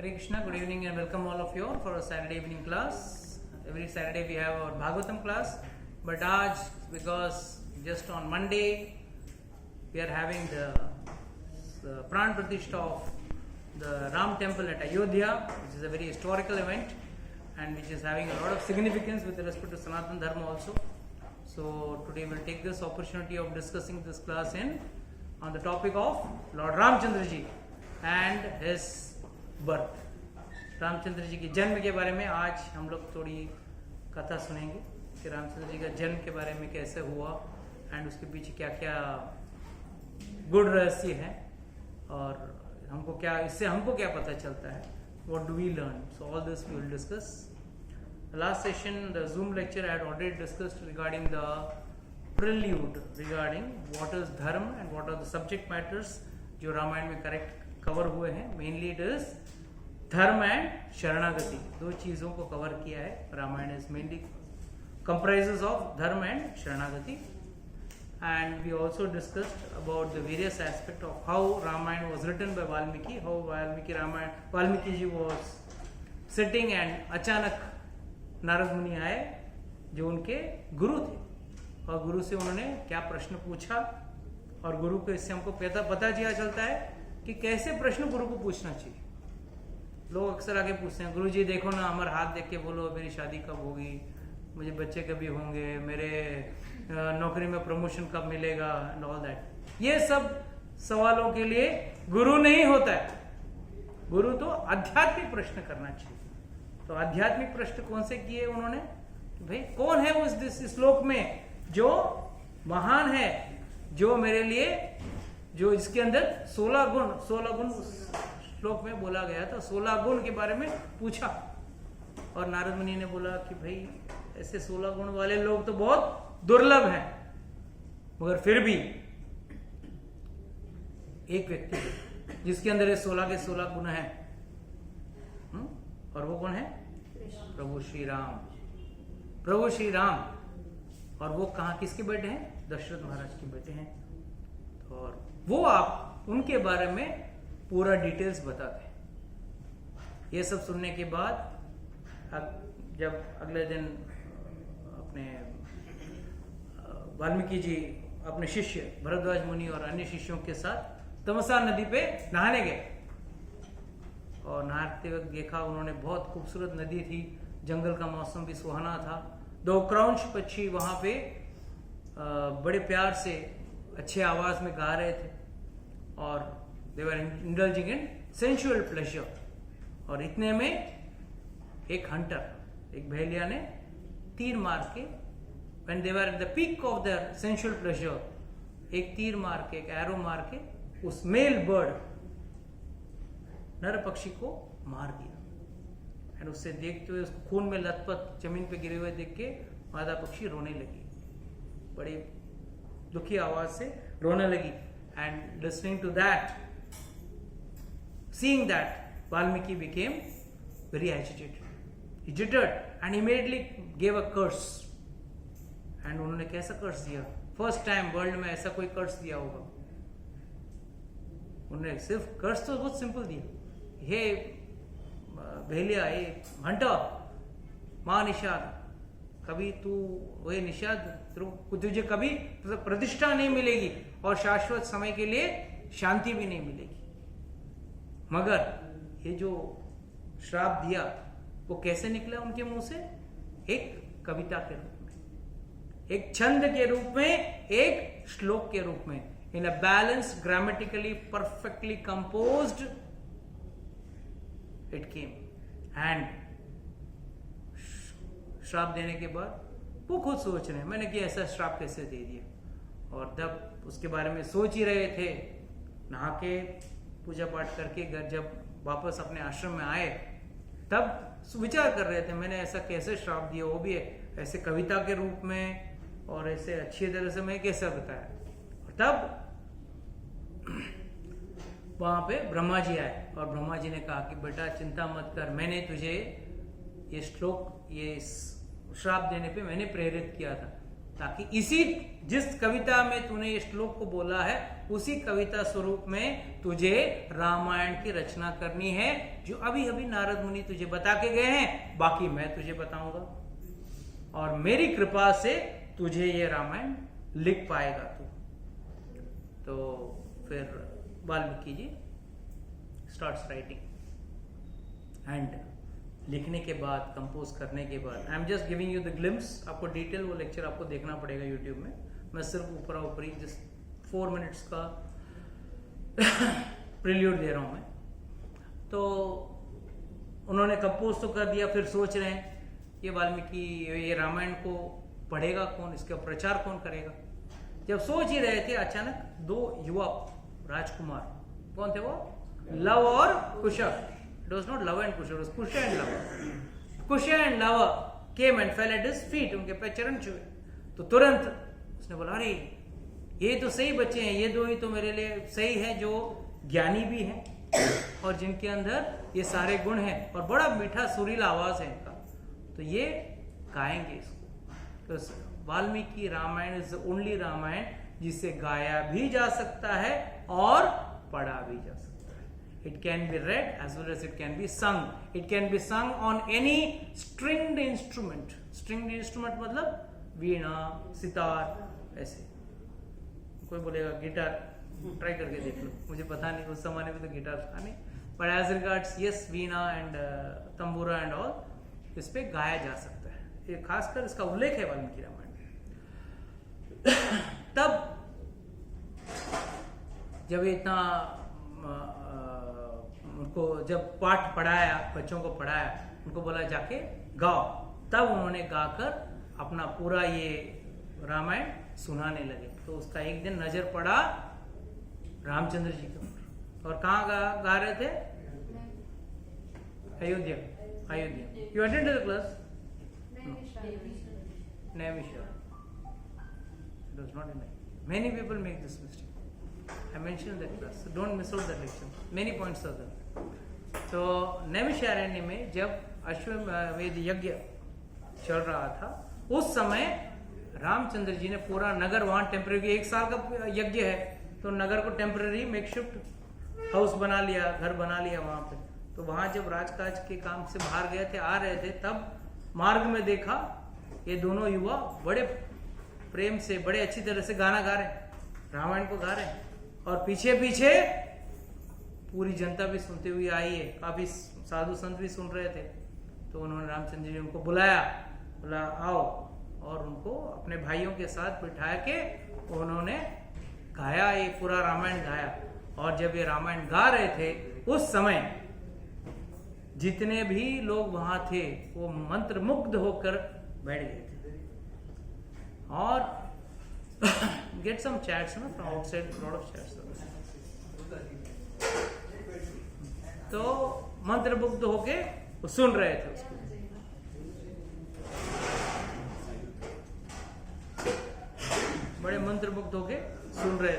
Hare Krishna, good evening and welcome all of you all for a Saturday evening class. Every Saturday we have our Bhagavatam class, but aaj because just on Monday we are having the Pran Pratishtha of the Ram temple at Ayodhya, which is a very historical event and which is having a lot of significance with respect to Sanatana Dharma also. So today we will take this opportunity of discussing this class on the topic of Lord Ramchandra ji and his birth. Ramchandra ji के जन्म के बारे में आज हम लोग थोड़ी कथा सुनेंगे कि रामचंद्र जी का जन्म के बारे में कैसे हुआ एंड उसके पीछे क्या क्या गुड़ रहस्य है और इससे हमको क्या पता चलता है. What do we learn. So all this we will discuss. Last session the Zoom lecture had already discussed regarding the prelude regarding what is dharma and what are the subject matters जो रामायण में करेक्ट कवर हुए हैं. Mainly it is dharma and sharanagati. दो चीजों को cover किया है. Ramayana is mainly comprises of dharma and sharanagati. And we also discussed about the various aspect of how Ramayan was written by Valmiki. How Valmiki ji was sitting and अचानक नारद मुनि आए जो उनके गुरु थे और गुरु से उन्होंने क्या प्रश्न पूछा और गुरु को इससे हमको पता चलता है कि कैसे प्रश्न गुरु को पूछना चाहिए. लोग अक्सर आगे पूछते हैं, गुरु जी देखो ना, हमारा हाथ देख के बोलो मेरी शादी कब होगी, मुझे बच्चे कभी होंगे, मेरे नौकरी में प्रमोशन कब मिलेगा एंड ऑल दैट. ये सब सवालों के लिए गुरु नहीं होता है. गुरु तो आध्यात्मिक प्रश्न करना चाहिए. तो आध्यात्मिक प्रश्न कौन से किए उन्होंने कि भाई कौन है उस श्लोक में जो महान है, जो मेरे लिए, जो इसके अंदर 16 गुण श्लोक में बोला गया था. 16 गुण के बारे में पूछा और नारद मुनि ने बोला कि भाई ऐसे 16 गुण वाले लोग तो बहुत दुर्लभ हैं, मगर फिर भी एक व्यक्ति है जिसके अंदर ये 16 के 16 गुण हैं. और वो कौन है? प्रभु श्री राम. प्रभु श्री राम. और वो किसके बेटे हैं? दशरथ महाराज के बेटे हैं. और वो आप उनके बारे में पूरा डिटेल्स बताते हैं. ये सब सुनने के बाद जब अगले दिन अपने वाल्मीकि जी अपने शिष्य भरद्वाज मुनि और अन्य शिष्यों के साथ तमसा नदी पे नहाने गए और नहाते वक्त देखा उन्होंने बहुत खूबसूरत नदी थी. जंगल का मौसम भी सुहाना था. 2 क्रौंच पक्षी वहां पे बड़े प्यार से अच्छे आवाज में गा रहे थे और they were indulging in sensual pleasure. और इतने में एक हंटर, एक भेड़िया ने तीर मार के, when they were at the peak of their sensual pleasure, एक तीर मार के, एक एरो मार के उस मेल बर्ड नर पक्षी को मार दिया. एंड उससे देखते हुए उसको खून में लथपथ जमीन पे गिरे हुए देख के मादा पक्षी रोने लगी, बड़ी दुखी आवाज से रोने लगी. And listening to that, seeing that, Valmiki became very agitated. He jittered and immediately gave a curse. And उन्होंने कैसा कर्स दिया? फर्स्ट टाइम वर्ल्ड में ऐसा कोई कर्स दिया होगा. उन्होंने सिर्फ कर्स तो बहुत सिंपल दिया. हे भेलिया, हे हंटर, मां निषाद, कभी तू वही निषाद, तुझे कभी प्रतिष्ठा नहीं मिलेगी और शाश्वत समय के लिए शांति भी नहीं मिलेगी. मगर ये जो श्राप दिया वो कैसे निकला उनके मुंह से? एक कविता के रूप में, एक छंद के रूप में, एक श्लोक के रूप में, in a balanced, grammatically perfectly composed it came. And श्राप देने के बाद वो खुद सोच रहे हैं मैंने कि ऐसा श्राप कैसे दे दिया. और जब उसके बारे में सोच ही रहे थे, नहा के पूजा पाठ करके घर जब वापस अपने आश्रम में आए तब विचार कर रहे थे मैंने ऐसा कैसे श्राप दिया, वो भी ऐसे कविता के रूप में और ऐसे अच्छी तरह से मैं कैसे बताया. और तब वहां पे ब्रह्मा जी आए और ब्रह्मा जी ने कहा कि बेटा चिंता मत कर, मैंने तुझे ये श्लोक, ये श्राप देने पे मैंने प्रेरित किया था. ताकि इसी जिस कविता में तूने ये श्लोक को बोला है उसी कविता स्वरूप में तुझे रामायण की रचना करनी है, जो अभी अभी नारद मुनि तुझे बता के गए हैं, बाकी मैं तुझे बताऊंगा और मेरी कृपा से तुझे ये रामायण लिख पाएगा तू। तो फिर Valmiki ji starts writing and लिखने के बाद, कंपोज करने के बाद, I am just giving you the glimpse. आपको डिटेल वो लेक्चर आपको देखना पड़ेगा यूट्यूब में, मैं सिर्फ ऊपरी जस्ट 4 मिनट्स का प्रील्यूड दे रहा हूं मैं। तो उन्होंने कंपोज तो कर दिया, फिर सोच रहे हैं ये वाल्मीकि ये रामायण को पढ़ेगा कौन, इसका प्रचार कौन करेगा। जब सोच ही रहे थे अचानक 2 युवा राजकुमार, कौन थे वो, लव और कुशा, it was not love and kusha, it was kusha and lava, kusha and lava came and fell at his feet, उनके पैर चरण छुए। तो तुरंत उसने बोला अरे ये तो सही बच्चे हैं, ये 2 ही तो मेरे लिए सही है, जो ज्ञानी भी हैं और जिनके अंदर ये सारे गुण हैं और बड़ा मीठा सुरीला आवाज है इनका, तो ये गाएंगे इसको। तो Valmiki Ramayan is the only Ramayan जिसे गाया भी जा सकता है और पढ़ा भी जा सकता है। It can be read as well as it can be sung. It can be sung on any stringed instrument. Stringed instrument मतलब वीणा, सितार, ऐसे। कोई बोलेगा गिटार, ट्राई करके देख लो, मुझे पता नहीं, उस जमाने में तो गिटार था नहीं, but as regards yes veena and tambura and all, इस पे गाया जा सकता है। ये खासकर इसका उल्लेख है वाल्मीकि रामायण में। तब जब इतना उनको जब पाठ पढ़ाया, बच्चों को पढ़ाया, उनको बोला जाके गाओ, तब उन्होंने गाकर अपना पूरा ये रामायण सुनाने लगे। तो उसका एक दिन नजर पड़ा रामचंद्र जी के ऊपर, और कहाँ गा रहे थे, Ayodhya. You attend the class? Naimisha. It was not in Naimisha. Many people make this mistake. I mentioned that class, so don't miss out that lecture. Many points are there. तो नैमिषारण्य में जब अश्वमेध यज्ञ चल रहा था, उस समय रामचंद्र जी ने पूरा नगर, वहां टेम्परेरी 1 साल का यज्ञ है, तो नगर को टेम्परेरी मेकशिफ्ट हाउस बना लिया, घर बना लिया वहां पे। तो वहां जब राजकाज के काम से बाहर गए थे, आ रहे थे, तब मार्ग में देखा ये दोनों युवा बड़े प्रेम से, बड़े अच्छी तरह से गाना गा रहे हैं, रामायण को गा रहे हैं, और पीछे पीछे पूरी जनता भी सुनते हुए आई है, काफी साधु संत भी सुन रहे थे। तो उन्होंने रामचंद्र जी उनको बुलाया, बोला आओ, और उनको अपने भाइयों के साथ बिठा के उन्होंने गाया, ये पूरा रामायण गाया। और जब ये रामायण गा रहे थे, उस समय जितने भी लोग वहां थे वो मंत्र मुग्ध होकर बैठ गए थे। और गेट सम चैट्स ना from outside, lot of chats. तो मंत्र मुग्ध होके वो सुन रहे थे उसको। बड़े मंत्र मुग्ध होके सुन रहे थे।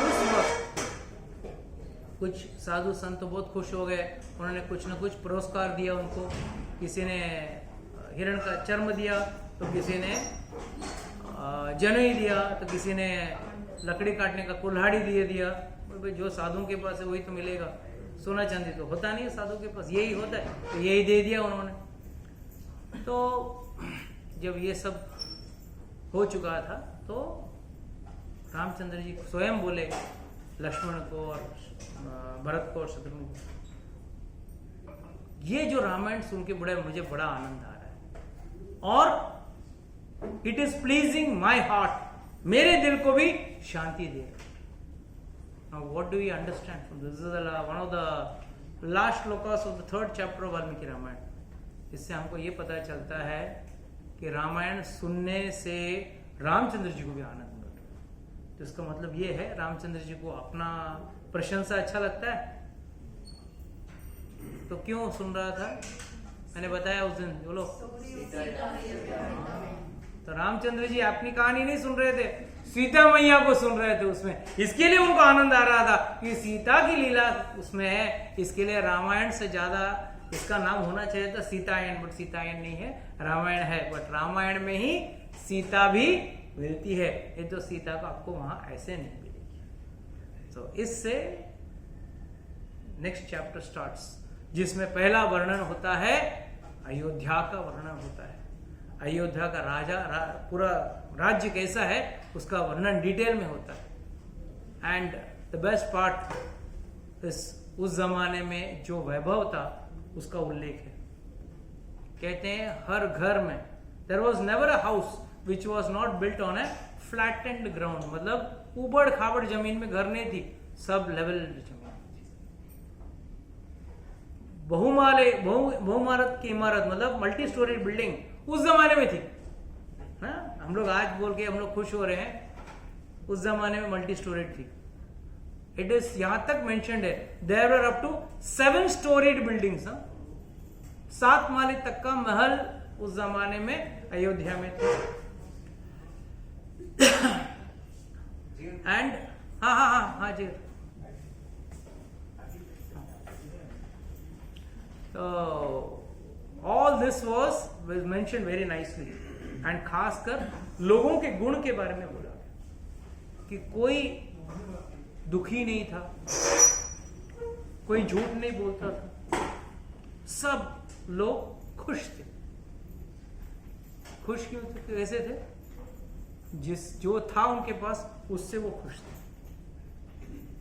उस वक्त कुछ साधु संत तो बहुत खुश हो गए, उन्होंने कुछ न कुछ पुरस्कार दिया उनको। किसी ने हिरण का चर्म दिया, तो किसी ने जनेऊ दिया, तो किसी ने लकड़ी काटने का कुल्हाड़ी दिया। जो साधुओं के पास है वही तो मिलेगा, सोना चांदी तो होता नहीं है साधु के पास, यही होता है, तो यही दे दिया उन्होंने। तो जब ये सब हो चुका था, तो रामचंद्र जी स्वयं बोले लक्ष्मण को और भरत को और शत्रुघ्न को, ये जो रामायण सुन के मुझे बड़ा आनंद आ रहा है, और it is pleasing my heart, मेरे दिल को भी शांति दे रहा है। Now what do we understand from this? This is one of the last shlokas of the 3rd chapter of Valmiki Ramayana. इससे हमको ये पता चलता है कि रामायण सुनने से रामचंद्र जी को भी आनंद मिलता है। तो इसका मतलब ये है, रामचंद्र जी को अपना प्रशंसा अच्छा लगता है, तो क्यों सुन रहा था? मैंने बताया उस दिन, बोलो। तो रामचंद्र जी अपनी कहानी नहीं सुन रहे थे, सीता मैया को सुन रहे थे उसमें। इसके लिए उनको आनंद आ रहा था कि सीता की लीला उसमें है, इसके लिए रामायण से ज्यादा इसका नाम होना चाहिए था सीतायन, बट सीतायन नहीं है, रामायण है। बट रामायण में ही सीता भी मिलती है, ये तो सीता को आपको वहां ऐसे नहीं मिलेगी। तो इससे नेक्स्ट चैप्टर स्टार्ट्स, जिसमें पहला वर्णन होता है अयोध्या का वर्णन होता है। अयोध्या का राजा पूरा राज्य कैसा है उसका वर्णन डिटेल में होता है। एंड द बेस्ट पार्ट उस जमाने में जो वैभव था उसका उल्लेख है। कहते हैं हर घर में there was never a house which was not built on a flattened ground, मतलब उबड़ खाबड़ जमीन में घर नहीं थी, सब लेवल जमीन। बहुमारत की इमारत मतलब मल्टी स्टोरी बिल्डिंग उस जमाने में थी ना। हम लोग आज बोल के हम लोग खुश हो रहे हैं, उस जमाने में मल्टी स्टोरीड थी। इट इज यहां तक मेंशन्ड है there are up to 7 storied buildings, 7 माले तक का महल उस जमाने में अयोध्या में था। एंड हाँ जी, all this was mentioned very nicely. And खासकर लोगों के गुण के बारे में बोला कि कोई दुखी नहीं था, कोई झूठ नहीं बोलता था, सब लोग खुश थे। खुश क्यों थे? कैसे थे? जो था उनके पास उससे वो खुश थे।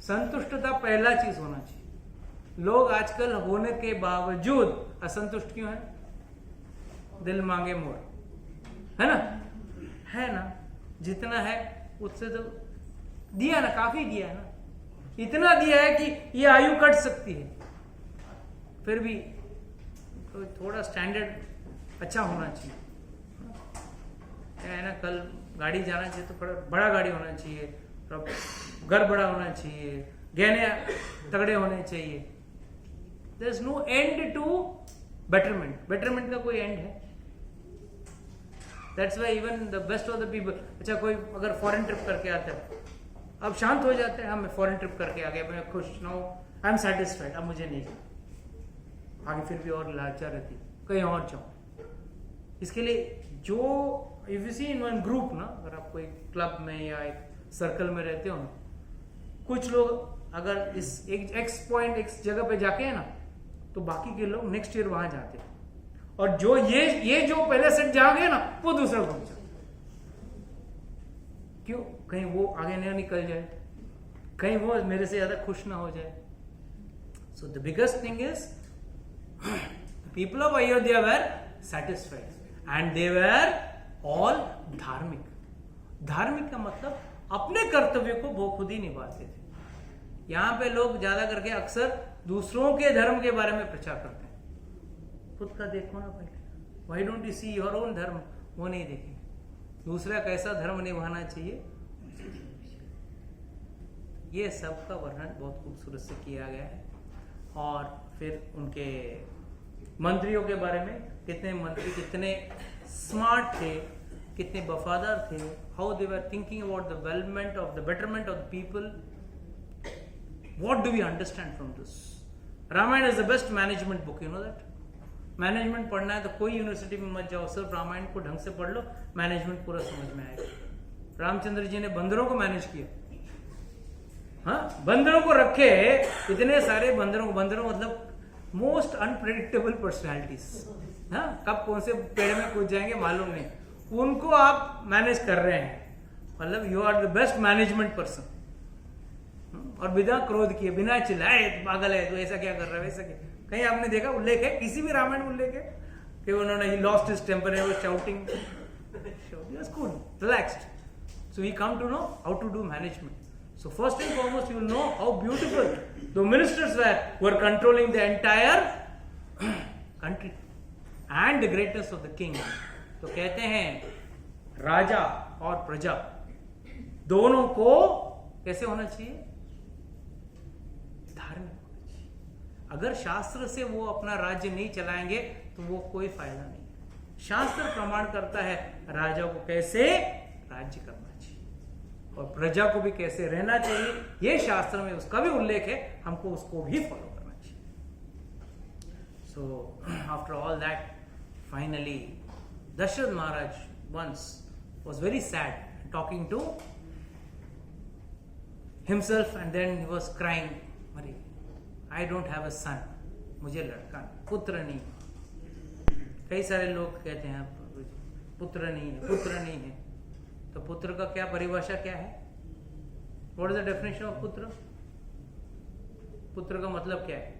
संतुष्टता पहला चीज होना चाहिए। लोग आजकल होने के बावजूद असंतुष्ट क्यों है? दिल मांगे मोर, है ना, जितना है उससे तो दिया ना, काफी दिया है ना, इतना दिया है कि ये आयु कट सकती है। फिर भी तो थोड़ा स्टैंडर्ड अच्छा होना चाहिए, है ना। कल गाड़ी जाना चाहिए तो बड़ा गाड़ी होना चाहिए, घर बड़ा होना चाहिए, गहने तगड़े होने चाहिए। There is no end to betterment का कोई एंड है? That's why even the best of the people, अच्छा कोई अगर फॉरेन ट्रिप करके आता है, अब शांत हो जाते हैं, मैं फॉरेन ट्रिप करके आ गया, मैं खुश, नो आई एम सेटिस्फाइड, अब मुझे नहीं जाना आगे, फिर भी और लालचा रहती कहीं और जाऊं। इसके लिए जो if you see in one group ना, अगर आप कोई क्लब में या एक सर्कल में रहते हो ना, कुछ लोग अगर इस एक एक्स जगह पे जाके है ना, तो बाकी के लोग नेक्स्ट ईयर वहां जाते हैं, और जो ये जो पहले सेट जा गए ना वो दूसरा घूम जाए। क्यों? कहीं वो आगे नहीं निकल जाए, कहीं वो मेरे से ज्यादा खुश ना हो जाए। So the biggest thing is people of Ayodhya were satisfied and they were all धार्मिक। धार्मिक का मतलब अपने कर्तव्य को वो खुद ही निभाते थे। यहां पे लोग ज्यादा करके अक्सर दूसरों के धर्म के बारे में प्रचार करते हैं। खुद का देखो ना पहले, why don't you see your own धर्म, वो नहीं देखेंगे। दूसरा कैसा धर्म निभाना चाहिए, ये सब का वर्णन बहुत खूबसूरत से किया गया है। और फिर उनके मंत्रियों के बारे में, कितने मंत्री कितने स्मार्ट थे, कितने वफादार थे, how they were thinking about the development of the betterment of the people. What do we understand from this? Ramayan is the best management book, you know that. Management पढ़ना है तो कोई यूनिवर्सिटी में मत जाओ, सिर्फ रामायण को ढंग से पढ़ लो, मैनेजमेंट पूरा समझ में आएगा। रामचंद्र जी ने बंदरों को मैनेज किया, हाँ, बंदरों को रखे, इतने सारे बंदरों मतलब मोस्ट अनप्रेडिक्टेबल पर्सनैलिटीज, हाँ, कब कौन से पेड़ में कूद जाएंगे मालूम नहीं, उनको आप मैनेज कर रहे हैं, मतलब you are the best management person. और बिना क्रोध किए, बिना चिल्लाए, पागल है तो ऐसा क्या कर रहा है, वैसा क्या। कहीं आपने देखा उल्लेख है, किसी भी रामायण में उल्लेख है कि उन्होंने he lost his temper, he was shouting, he was cool, relaxed. So we come to know how to do management. So first and foremost, you will know how beautiful the ministers were controlling the entire country and the greatness of the king. तो कहते हैं राजा और प्रजा दोनों को कैसे होना चाहिए? धार्मिक होना चाहिए। अगर शास्त्र से वो अपना राज्य नहीं चलाएंगे तो वो कोई फायदा नहीं है। शास्त्र प्रमाण करता है राजा को कैसे राज्य करना चाहिए और प्रजा को भी कैसे रहना चाहिए, ये शास्त्र में उसका भी उल्लेख है, हमको उसको भी फॉलो करना चाहिए। So after all that, finally Dashrath Maharaj once was very sad, talking to himself, and then he was crying, I don't have a son, मुझे लड़का पुत्र नहीं। कई सारे लोग कहते हैं पुत्र नहीं है, पुत्र नहीं है। तो पुत्र का क्या परिभाषा क्या है? What is the definition of पुत्र? पुत्र का मतलब क्या है?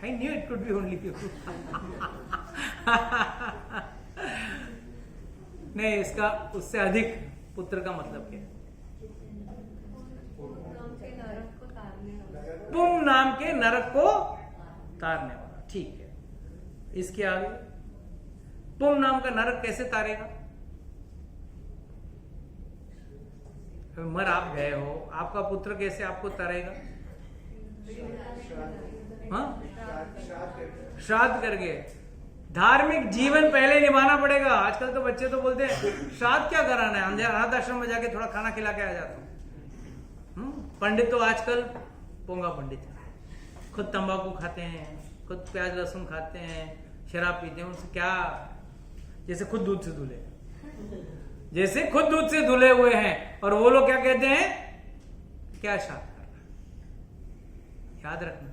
I knew it could be only you. नहीं, इसका उससे अधिक पुत्र का मतलब क्या है? पुम नाम के नरक को तारने वाला। ठीक है, इसके आगे पुम नाम का नरक कैसे तारेगा? मर आप गए हो, आपका पुत्र कैसे आपको तारेगा? हाँ, श्राद्ध करके। धार्मिक जीवन पहले निभाना पड़ेगा। आजकल तो बच्चे तो बोलते हैं श्राद्ध क्या कराना है, अनाथ आश्रम में जाके थोड़ा खाना खिला के आ जाता हूँ। पंडित तो आजकल पोंगा पंडित है, खुद तंबाकू खाते हैं, खुद प्याज लहसुन खाते हैं, शराब पीते हैं। उनसे क्या, जैसे खुद दूध से धुले, जैसे खुद दूध से धुले हुए हैं। और वो लोग क्या कहते हैं, क्या श्राद्ध करना। याद रखना,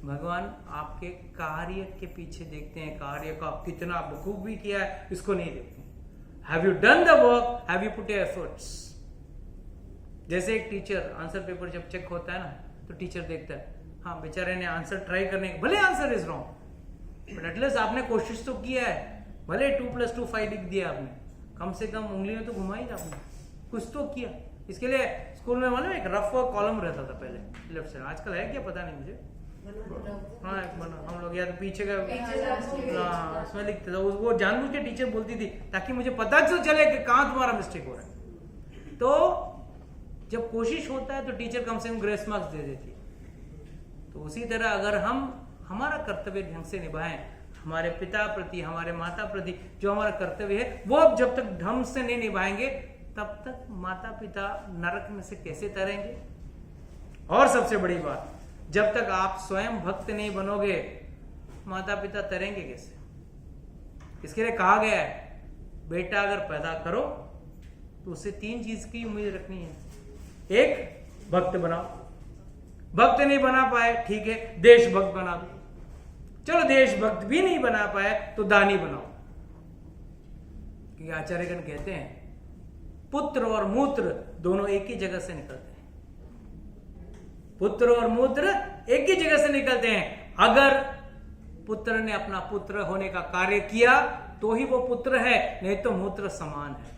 भगवान आपके कार्य के पीछे देखते हैं, कार्य का कितना बखूबी किया है इसको नहीं देखते। Have you done the work, have you put your efforts. जैसे एक टीचर, आंसर पेपर जब चेक होता है ना, तो टीचर देखता है, हाँ बेचारे ने आंसर ट्राई करने, भले answer is wrong but at least आपने कोशिश तो किया है। भले 2+2 5 लिख दिया आपने, कम से कम उंगली में तो घुमाई आपने, कुछ तो किया। इसके लिए स्कूल में मालूम एक रफ कॉलम रहता था पहले लेफ्ट साइड, आजकल है क्या पता नहीं मुझे। हाँ, हम लोग या तो पीछे का उसमें लिखते थे, वो जानबूझ के टीचर बोलती थी ताकि मुझे पता तो चले कि कहाँ तुम्हारा मिस्टेक हो रहा है। तो जब कोशिश होता है तो टीचर कम से कम ग्रेस मार्क्स दे देती है। तो उसी तरह अगर हम हमारा कर्तव्य ढंग से निभाएं, हमारे पिता प्रति, हमारे माता प्रति जो हमारा कर्तव्य है वो अब जब तक ढंग से नहीं निभाएंगे तब तक माता पिता नरक में से कैसे तरेंगे। और सबसे बड़ी बात, जब तक आप स्वयं भक्त नहीं बनोगे माता पिता तरेंगे कैसे। इसके लिए कहा गया है, बेटा अगर पैदा करो तो उससे 3 चीज की उम्मीद रखनी है। एक, भक्त बनाओ, भक्त नहीं बना पाए ठीक है देशभक्त बना दो, चलो देशभक्त भी नहीं बना पाए तो दानी बनाओ। क्योंकि आचार्यगण कहते हैं पुत्र और मूत्र दोनों एक ही जगह से निकलते हैं, पुत्र और मूत्र एक ही जगह से निकलते हैं। अगर पुत्र ने अपना पुत्र होने का कार्य किया तो ही वो पुत्र है, नहीं तो मूत्र समान है।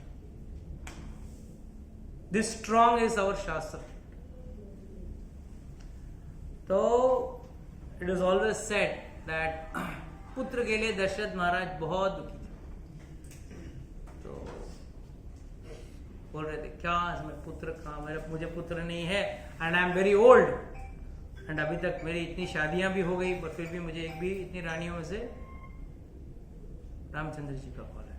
दिस स्ट्रॉन्ग इज अवर शास्त्र। तो it is always said that पुत्र के लिए दशरथ महाराज बहुत दुखी थे। तो बोल रहे थे क्या इसमें पुत्र कहाँ, मुझे पुत्र नहीं है and I am very old and अभी तक मेरी इतनी शादियां भी हो गई पर फिर भी मुझे एक भी इतनी रानियों में से रामचंद्र जी का कॉल है।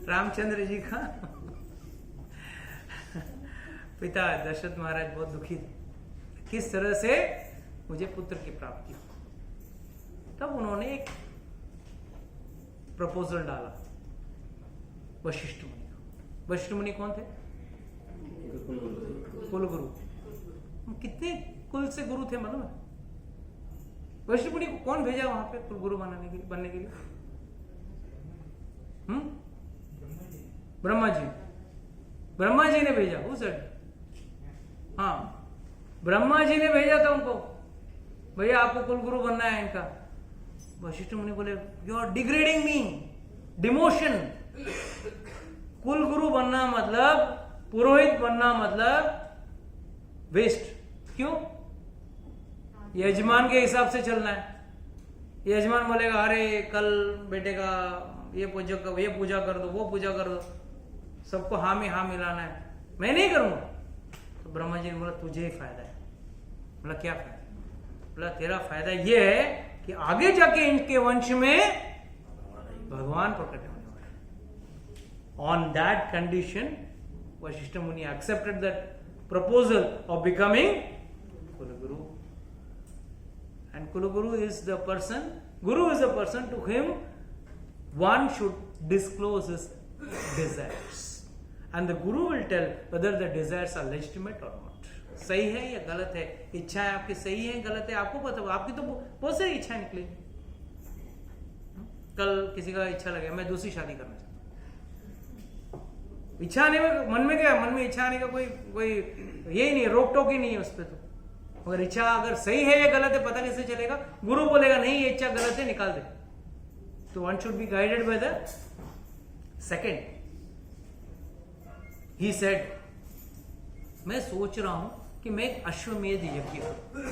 रामचंद्र जी का पिता दशरथ महाराज बहुत दुखी थे, किस तरह से मुझे पुत्र की प्राप्ति हो। तब उन्होंने एक प्रपोजल डाला वशिष्ठ मुनि को। वशिष्ठ मुनि कौन थे? कुल गुरु। कितने कुल से गुरु थे मालूम है? वशिष्ठ मुनि को कौन भेजा वहां पे कुल गुरु बनने के लिए? ब्रह्मा जी। ब्रह्मा जी ने भेजा उस हाँ, ब्रह्मा जी ने भेजा था उनको, भैया आपको कुल गुरु बनना है इनका। वशिष्ठ मुनि बोले you are degrading me, demotion. कुल गुरु बनना मतलब, पुरोहित बनना मतलब वेस्ट। क्यों? यजमान के हिसाब से चलना है। यजमान बोलेगा अरे कल बेटे का ये पूजा कर दो, वो पूजा कर दो, सबको हाँ में हाँ मिलाना है, मैं नहीं करूंगा। तो ब्रह्मा जी ने बोला तुझे ही फायदा है। बोला क्या फायदा? बोला तेरा फायदा ये है कि आगे जाके इनके वंश में भगवान प्रकट होने वाले। ऑन दैट कंडीशन वशिष्ठ मुनि accepted that proposal of becoming Kulaguru. And Kulaguru is the person, Guru is the person to whom one should disclose his desires. And the Guru will tell whether the desires are legitimate or not. सही है या गलत है, इच्छाएं आपकी सही है गलत है, आपको पता, आपकी तो बहुत सारी इच्छाएं निकली। कल किसी का इच्छा लगे मैं दूसरी शादी करना चाहता हूँ, इच्छा आने में मन में क्या, मन में इच्छा आने का कोई यही नहीं, रोक टोक ही नहीं है उस पर। तो अगर इच्छा अगर सही है या गलत है पता कैसे चलेगा? गुरु बोलेगा नहीं ये इच्छा गलत है, निकाल दे। तो one should be guided by the second. He said मैं सोच रहा हूं कि मैं एक अश्वमेध यज्ञ करूं।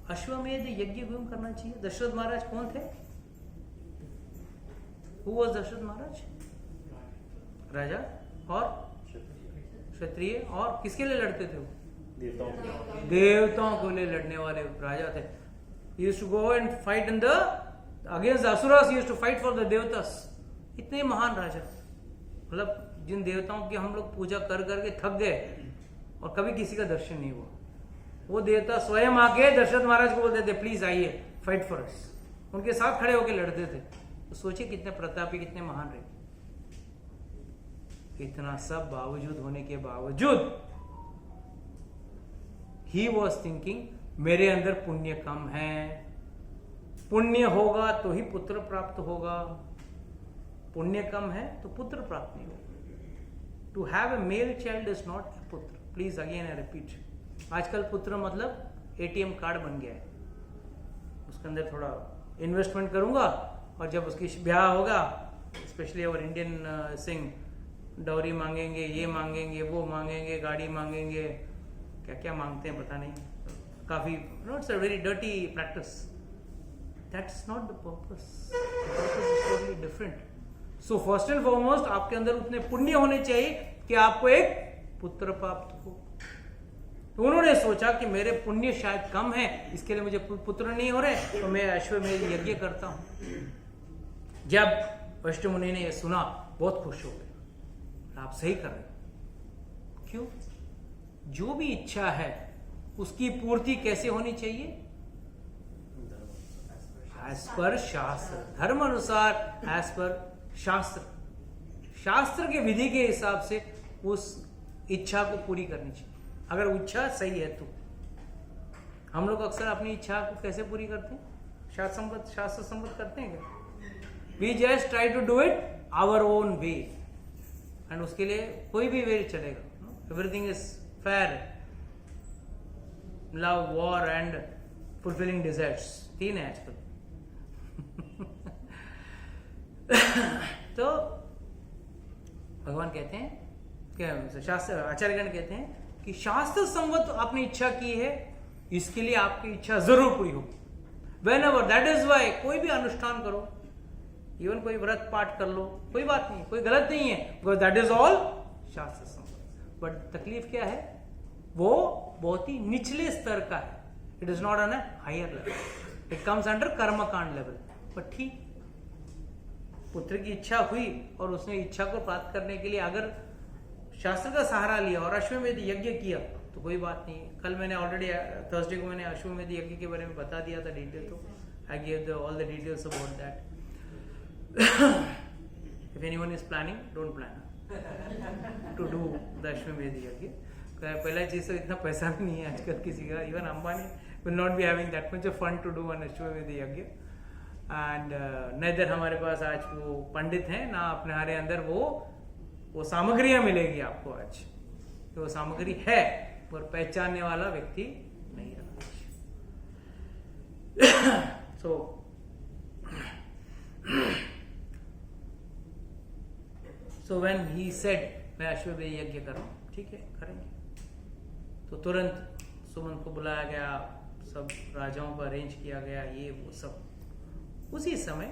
अश्वमेध यज्ञ क्यों करना चाहिए? दशरथ महाराज कौन थे? हु वाज दशरथ महाराज? राजा और क्षत्रिय, और किसके लिए लड़ते थे वो? देवताओं के लिए लड़ने वाले राजा थे। He used to go and fight in the against the asuras. He used to fight for the devatas. इतने महान राजा, मतलब जिन देवताओं की हम लोग पूजा कर करके थक गए और कभी किसी का दर्शन नहीं हुआ, वो देवता स्वयं आके दशरथ महाराज को बोलते थे प्लीज आइए फाइट फॉर अस, उनके साथ खड़े होकर लड़ते थे। तो सोचिए कितने प्रतापी, कितने महान रहे। इतना सब बावजूद होने के बावजूद ही वॉज थिंकिंग मेरे अंदर पुण्य कम है, पुण्य होगा तो ही पुत्र प्राप्त होगा, पुण्य कम है तो पुत्र प्राप्त नहीं होगा। To have a male child is not पुत्र। प्लीज अगेन आई रिपीट, आजकल पुत्र मतलब एटीएम कार्ड बन गया है, उसके अंदर थोड़ा इन्वेस्टमेंट करूंगा और जब उसकी ब्याह होगा, स्पेशली अवर इंडियन सिंह, डौरी मांगेंगे, ये मांगेंगे, वो मांगेंगे, गाड़ी मांगेंगे, क्या क्या मांगते हैं पता नहीं, काफी it's a very dirty practice. That's not the purpose, the purpose is totally different. So first and foremost आपके अंदर उतने पुण्य होने चाहिए कि आपको एक पुत्र प्राप्त हो। तो उन्होंने सोचा कि मेरे पुण्य शायद कम है, इसके लिए मुझे पुत्र नहीं हो रहे, तो मैं अश्वमेध यज्ञ करता हूं। जब वशिष्ठ मुनि ने यह सुना बहुत खुश हो गए, आप सही कर रहे हो। क्यों? जो भी इच्छा है उसकी पूर्ति कैसे होनी चाहिए? एज पर शास्त्र, धर्म अनुसार, एज पर शास्त्र, शास्त्र के विधि के हिसाब से उस इच्छा को पूरी करनी चाहिए। अगर इच्छा सही है तो हम लोग अक्सर अपनी इच्छा को कैसे पूरी करते हैं? शास्त्र संबद्ध करते हैं क्या? We just try to do it our own way, and उसके लिए कोई भी वे चलेगा। Everything is fair, love, war and fulfilling desires, तीन है आजकल। तो भगवान कहते हैं, क्या शास्त्र आचार्यगण कहते हैं कि शास्त्र संगत आपने इच्छा की है, इसके लिए आपकी इच्छा जरूर पूरी होगी। Whenever, that is why कोई भी अनुष्ठान करो, इवन कोई व्रत पाठ कर लो, कोई बात नहीं, कोई गलत नहीं है, बिकॉज दैट इज ऑल शास्त्र संबद्ध। बट तकलीफ क्या है? वो बहुत ही निचले स्तर का है, it is not on a higher level, it comes under कर्मकांड लेवल। बट ठीक, पुत्र की इच्छा हुई और उसने इच्छा को प्राप्त करने के लिए अगर शास्त्र का सहारा लिया और अश्वमेध यज्ञ किया तो कोई बात नहीं है। कल मैंने ऑलरेडी थर्सडे को मैंने अश्वमेध यज्ञ के बारे में बता दिया था डिटेल, तो I give all the details about that. If anyone is planning, don't plan to do the Ashwamedh yajna. पहला चीज तो इतना पैसा भी नहीं है आजकल किसी का, even Ambani will not be having that much of fun to do an Ashwamedh yajna, and neither हमारे पास आज वो पंडित हैं ना अपने हमारे अंदर वो सामग्रियां मिलेगी आपको आज। तो वो सामग्री है पर पहचानने वाला व्यक्ति नहीं रहा। So when he said मैं अश्वमेध यज्ञ कर रहा हूं, ठीक है करेंगे, तो तुरंत सुमंत को बुलाया गया, सब राजाओं को अरेंज किया गया, ये वो सब। उसी समय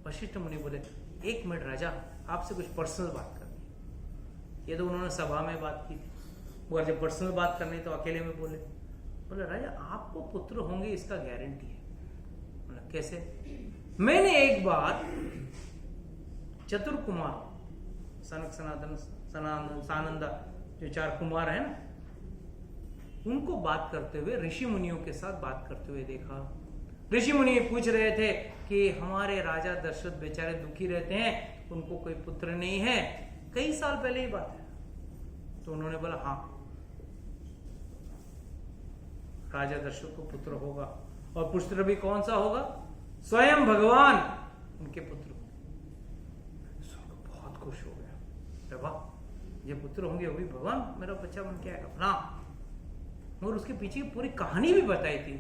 वशिष्ठ मुनि बोले एक मिनट राजा, आपसे कुछ पर्सनल बात करनी है। ये तो उन्होंने सभा में बात की थी, वो जब पर्सनल बात करनी तो अकेले में बोले। बोला राजा आपको पुत्र होंगे इसका गारंटी है। बोला कैसे? मैंने एक बार चतुर कुमार सनक सनातन सनातन सानंदा जो 4 कुमार है ना, उनको बात करते हुए ऋषि मुनियों के साथ बात करते हुए देखा। ऋषि मुनि पूछ रहे थे कि हमारे राजा दशरथ बेचारे दुखी रहते हैं, उनको कोई पुत्र नहीं है, कई साल पहले ही बात है। तो उन्होंने बोला हाँ, राजा दशरथ को पुत्र होगा, और पुत्र भी कौन सा होगा? स्वयं भगवान उनके पुत्र। बहुत खुश हो गया, वाह ये पुत्र होंगे, वो भी भगवान मेरा बच्चा बन के आएगा ना। और उसके पीछे पूरी कहानी भी बताई थी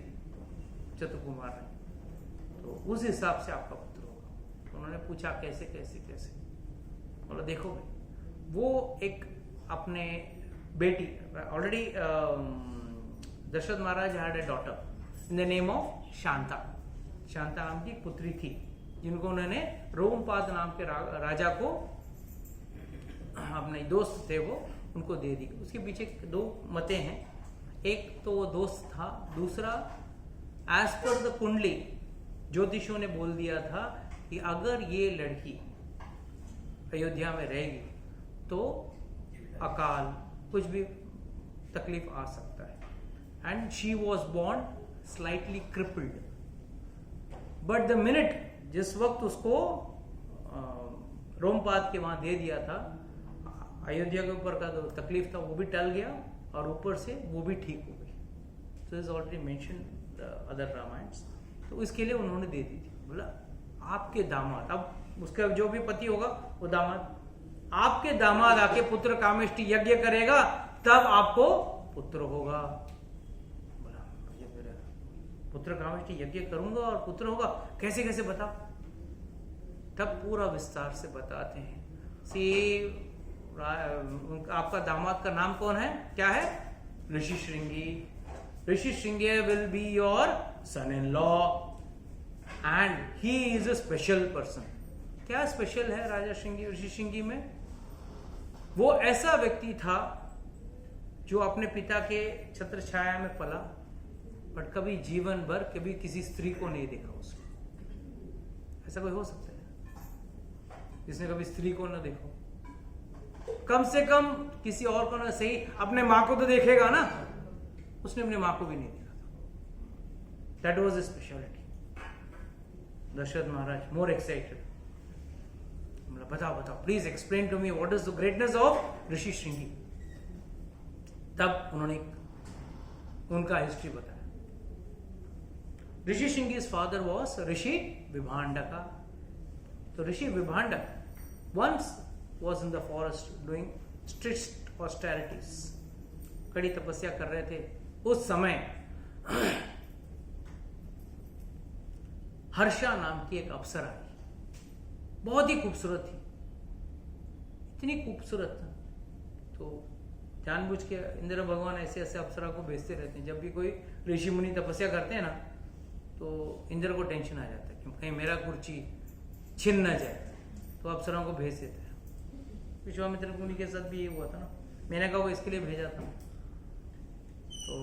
चतुर कुमार ने। तो उस हिसाब से आपका पुत्र होगा। तो उन्होंने पूछा कैसे कैसे कैसे? बोला देखो भाई, वो एक अपने बेटी, already Dashrath Maharaj had a daughter in the name of Shanta. Shanta नाम की एक पुत्री थी, जिनको उन्होंने रोमपाद नाम के राजा को, अपने दोस्त थे वो, उनको दे दी। उसके पीछे 2 मतें हैं। एक तो वो दोस्त था, दूसरा एज पर द कुंडली ज्योतिषों ने बोल दिया था कि अगर ये लड़की अयोध्या में रहेगी तो अकाल कुछ भी तकलीफ आ सकता है। And she was born slightly crippled, but the minute जिस वक्त उसको रोमपाद के वहां दे दिया था, अयोध्या के ऊपर का जो तकलीफ था वो भी टल गया, और ऊपर से वो भी ठीक हो गई। So is already mention other Ramayanas. तो इसके लिए उन्होंने दे दी थी। बोला आपके दामाद, अब उसका जो भी पति होगा वो दामाद, आपके दामाद आके पुत्र कामेष्टि यज्ञ करेगा तब आपको पुत्र होगा। बोला मेरा पुत्र कामेष्टि यज्ञ करूंगा और पुत्र होगा, कैसे कैसे बताओ? तब पूरा विस्तार से बताते हैं। सी आपका दामाद का नाम कौन है, क्या है? Rishi Shringi. Rishi Shringi will be your son in law and he is a special person. क्या स्पेशल है राजा श्रृंगी, ऋषि श्रृंगी में? वो ऐसा व्यक्ति था जो अपने पिता के छत्र छाया में पला, बट कभी जीवन भर कभी किसी स्त्री को नहीं देखा उसने। ऐसा कोई हो सकता है जिसने कभी स्त्री को न देखो? कम से कम किसी और को ना सही, अपने मां को तो देखेगा ना। उसने अपने मां को भी नहीं देखा था। That was a speciality. Dasharath Maharaj more excited, बताओ बताओ, please explain to me what is the greatness of Rishi Shringi. तब उन्होंने उनका हिस्ट्री बताया। Rishi Shringi's father was Rishi Vibhandaka. तो Rishi Vibhandak once was in the forest doing strict austerities, कड़ी तपस्या कर रहे थे। उस समय हर्षा नाम की एक अप्सरा आई, बहुत ही खूबसूरत थी, इतनी खूबसूरत। तो जानबूझ के इंद्र भगवान ऐसे ऐसे अप्सरा को भेजते रहते हैं। जब भी कोई ऋषि मुनि तपस्या करते हैं ना, तो इंद्र को टेंशन आ जाता है कि कहीं मेरा कुर्सी छिन न जाए, तो अप्सराओं को भेज देते हैं। विश्वामित्र मुनि के साथ भी ये हुआ था ना, मैंने कहा वो इसके लिए भेजा था। तो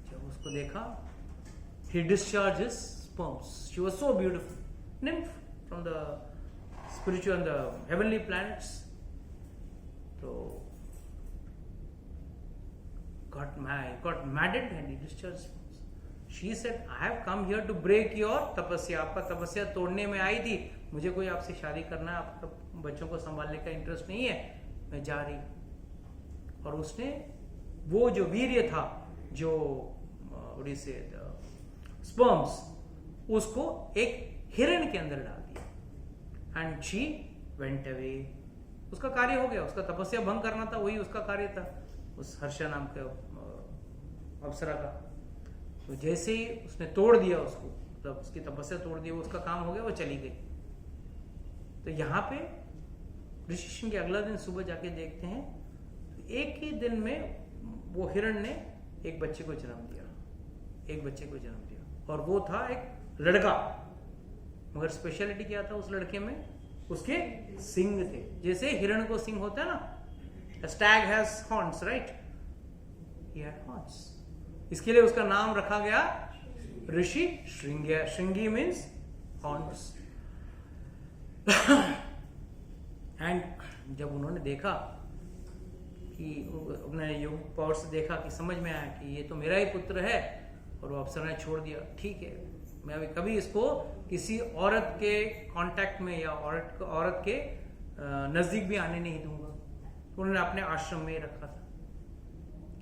जब उसको देखा, he discharged his sperms. She was so beautiful, nymph from the spiritual and the heavenly planets. So got maddened and he discharged sperms. She said, I have come here to break your तपस्या। आपका तपस्या तोड़ने में आई थी, मुझे कोई आपसे शादी करना है, आपका बच्चों को संभालने का इंटरेस्ट नहीं है, मैं जा रही। और उसने वो जो वीर्य था, जो उड़ीसे स्पर्म्स, उसको एक हिरण के अंदर डाल दिया। And she went away. उसका कार्य हो गया, उसका तपस्या भंग करना था, वही उसका कार्य था उस हर्षा नाम के अप्सरा का। तो जैसे ही उसने तोड़ दिया उसको, मतलब उसकी तपस्या तोड़ दी, उसका काम हो गया, वो चली गई। तो यहाँ पे ऋषि श्रृंगी अगला दिन सुबह जाके देखते हैं, तो एक ही दिन में वो हिरण ने एक बच्चे को जन्म दिया, एक बच्चे को जन्म दिया, और वो था एक लड़का। मगर स्पेशलिटी क्या था उस लड़के में? उसके सिंग थे, जैसे हिरण को सिंग होता है ना, stag has horns, right? He had horns. इसके लिए उसका नाम रखा गया Rishi Shringya. Shringi means horns. And जब उन्होंने देखा कि उन्होंने योग पावर से देखा कि समझ में आया कि ये तो मेरा ही पुत्र है, और वो अफसर ने छोड़ दिया. ठीक है, मैं अभी कभी इसको किसी औरत के कांटेक्ट में या औरत के नजदीक भी आने नहीं दूंगा. तो उन्होंने अपने आश्रम में ही रखा था.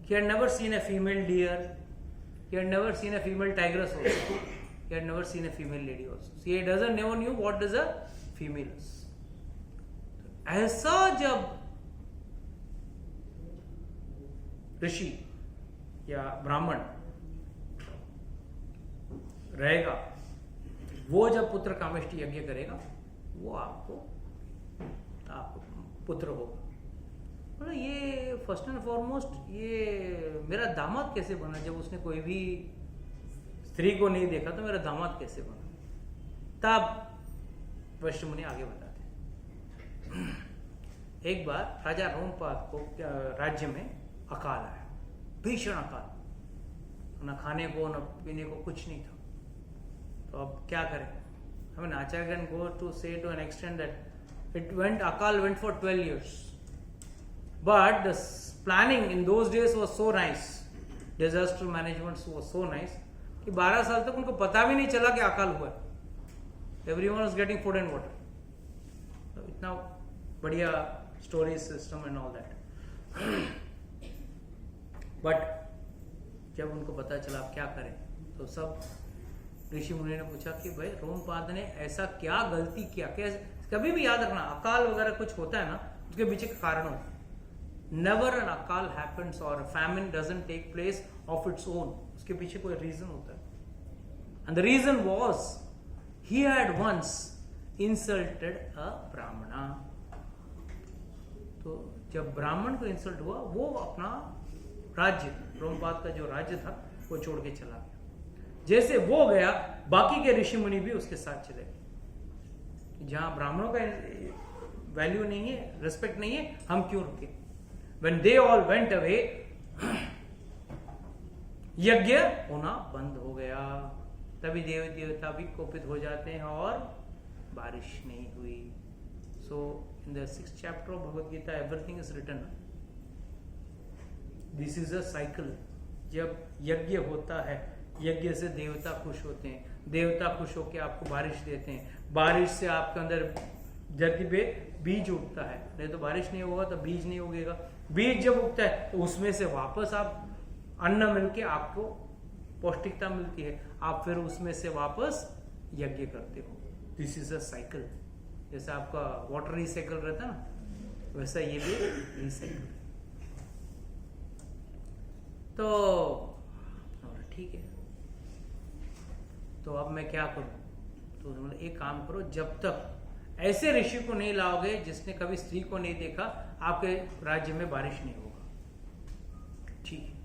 He had never seen a female deer. He had never seen a female tigress also. He had never seen a female lady also. So he never knew what is a female is. ऐसा जब ऋषि या ब्राह्मण रहेगा, वो जब पुत्र कामेष्टि यज्ञ करेगा, वो आपको पुत्र होगा. मतलब ये फर्स्ट एंड फॉरमोस्ट ये मेरा दामाद कैसे बना? जब उसने कोई भी स्त्री को नहीं देखा तो मेरा दामाद कैसे बना? तब वशिष्ठ मुनि आगे बताते हैं. एक बार राजा रोमपाद को राज्य में अकाल आया, भीषण अकाल. न खाने को न पीने को कुछ नहीं था. तो अब क्या करें? I mean, Acharya can go to say to an extent that Akal went for 12 years. But the planning in those days was so nice, disaster management was so nice, कि 12 साल तक उनको पता भी नहीं चला कि अकाल हुआ. Everyone was getting food and water. So, इतना बढ़िया story system and all that. But जब उनको पता चला अब क्या करें, तो सब ऋषि मुनि ने पूछा कि भाई रोमपाद ने ऐसा क्या गलती किया. कभी भी याद रखना, अकाल वगैरह कुछ होता है ना, उसके पीछे कारण होता है. नेवर एन अकाल हैपेंस और famine doesn't take place of its own. उसके पीछे कोई रीजन होता है. And the reason was he had once insulted a brahmana. तो जब ब्राह्मण को इंसल्ट हुआ, वो अपना राज्य, रोमपाद का जो राज्य था, वो छोड़ के चला गया. जैसे वो गया, बाकी के ऋषि मुनि भी उसके साथ चले गए. जहां ब्राह्मणों का वैल्यू नहीं है, रिस्पेक्ट नहीं है, हम क्यों रुके? When they all went away, यज्ञ होना बंद हो गया. तभी देवी देवता भी कोपित हो जाते हैं और बारिश नहीं हुई. So in the 6th chapter of Bhagavad Gita, everything is written. This is a cycle. जब यज्ञ होता है, यज्ञ से देवता खुश होते हैं, देवता खुश होकर आपको बारिश देते हैं, बारिश से आपके अंदर धरती पे बीज उगता है. नहीं तो बारिश नहीं होगा तो बीज नहीं उगेगा. बीज जब उगता है तो उसमें से वापस आप अन्न मिलके आपको पौष्टिकता मिलती है. आप फिर उसमें से वापस यज्ञ करते हो. This is a cycle. जैसे आपका वाटर रिसाइकल रहता है ना, वैसा ये भी रिसाइकल. तो ठीक है, तो अब मैं क्या करूं? तो मतलब एक काम करो, जब तक ऐसे ऋषि को नहीं लाओगे जिसने कभी स्त्री को नहीं देखा, आपके राज्य में बारिश नहीं होगा. ठीक है,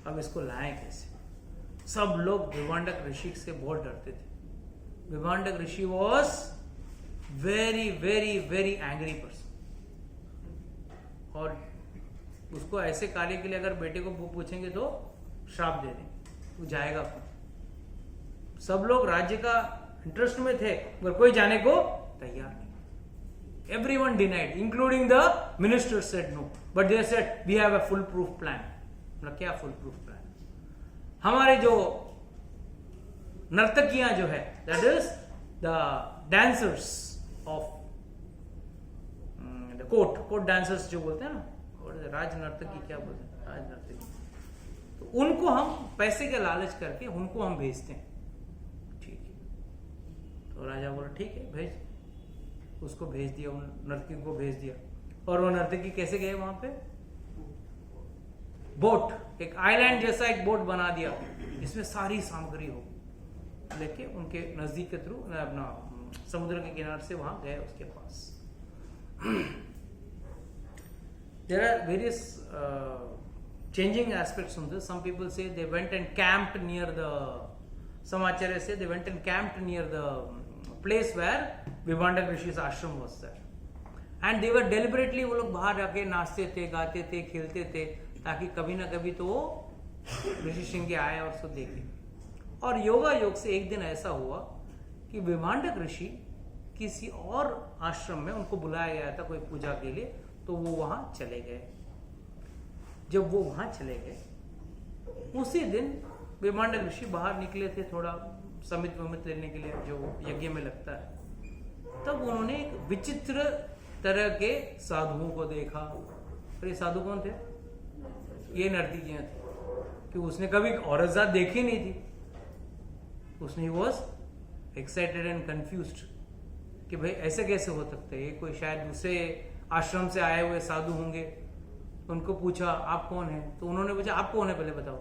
अब इसको लाएं कैसे? सब लोग विभांडक ऋषि से बहुत डरते थे. Vibhandak Rishi was very very very angry person. और उसको ऐसे कार्य के लिए अगर बेटे को पूछेंगे तो श्राप दे दें, वो जाएगा कौन? सब लोग राज्य का इंटरेस्ट में थे, मगर कोई जाने को तैयार नहीं. Everyone denied, including the ministers said no, but they said we have a foolproof plan. मतलब क्या foolproof plan? हमारे जो नर्तकियां जो है, that is the dancers of the court dancers जो बोलते हैं ना, और राज नर्तकी क्या बोलते हैं, राज नर्तकी. तो उनको हम पैसे के लालच करके उनको हम भेजते हैं. ठीक है, तो राजा बोला ठीक है भेज. उसको भेज दिया, उन नर्तकी को भेज दिया. और वो नर्तकी कैसे गए वहां पे? बोट, एक आइलैंड जैसा एक बोट बना दिया, इसमें सारी सामग्री हो लेके उनके नजदीक के थ्रू अपना समुद्र के किनारे से वहां गए उसके पास. There are various changing aspects on this. Some people say they went and camped near the. Some acharyas say they went and camped near the place where Vibhandak Rishi's ashram was there. And they were deliberately, वो लोग बाहर जाके नाचते थे, गाते थे, खेलते थे, ताकि कभी ना कभी तो वो ऋषि श्रृंगी आए और उसको देखे। और योगा योग से एक दिन ऐसा हुआ कि विभांडक ऋषि किसी और आश्रम में उनको बुलाया गया था कोई पूजा के लिए, तो वो वहां चले गए। जब वो वहां चले गए उसी दिन विभांडक ऋषि बाहर निकले थे थोड़ा समित वमित लेने के लिए जो यज्ञ में लगता है, तब उन्होंने एक विचित्र तरह के साधुओं को देखा। और ये साधु कौन थे? ये नर्तकियां थी कि उसने कभी औरत जात देखी नहीं थी। उसने वॉज एक्साइटेड एंड कंफ्यूज्ड कि भाई ऐसे कैसे हो सकते हैं, ये कोई शायद दूसरे आश्रम से आए हुए साधु होंगे। उनको पूछा आप कौन हैं, तो उन्होंने पूछा आप कौन है पहले बताओ।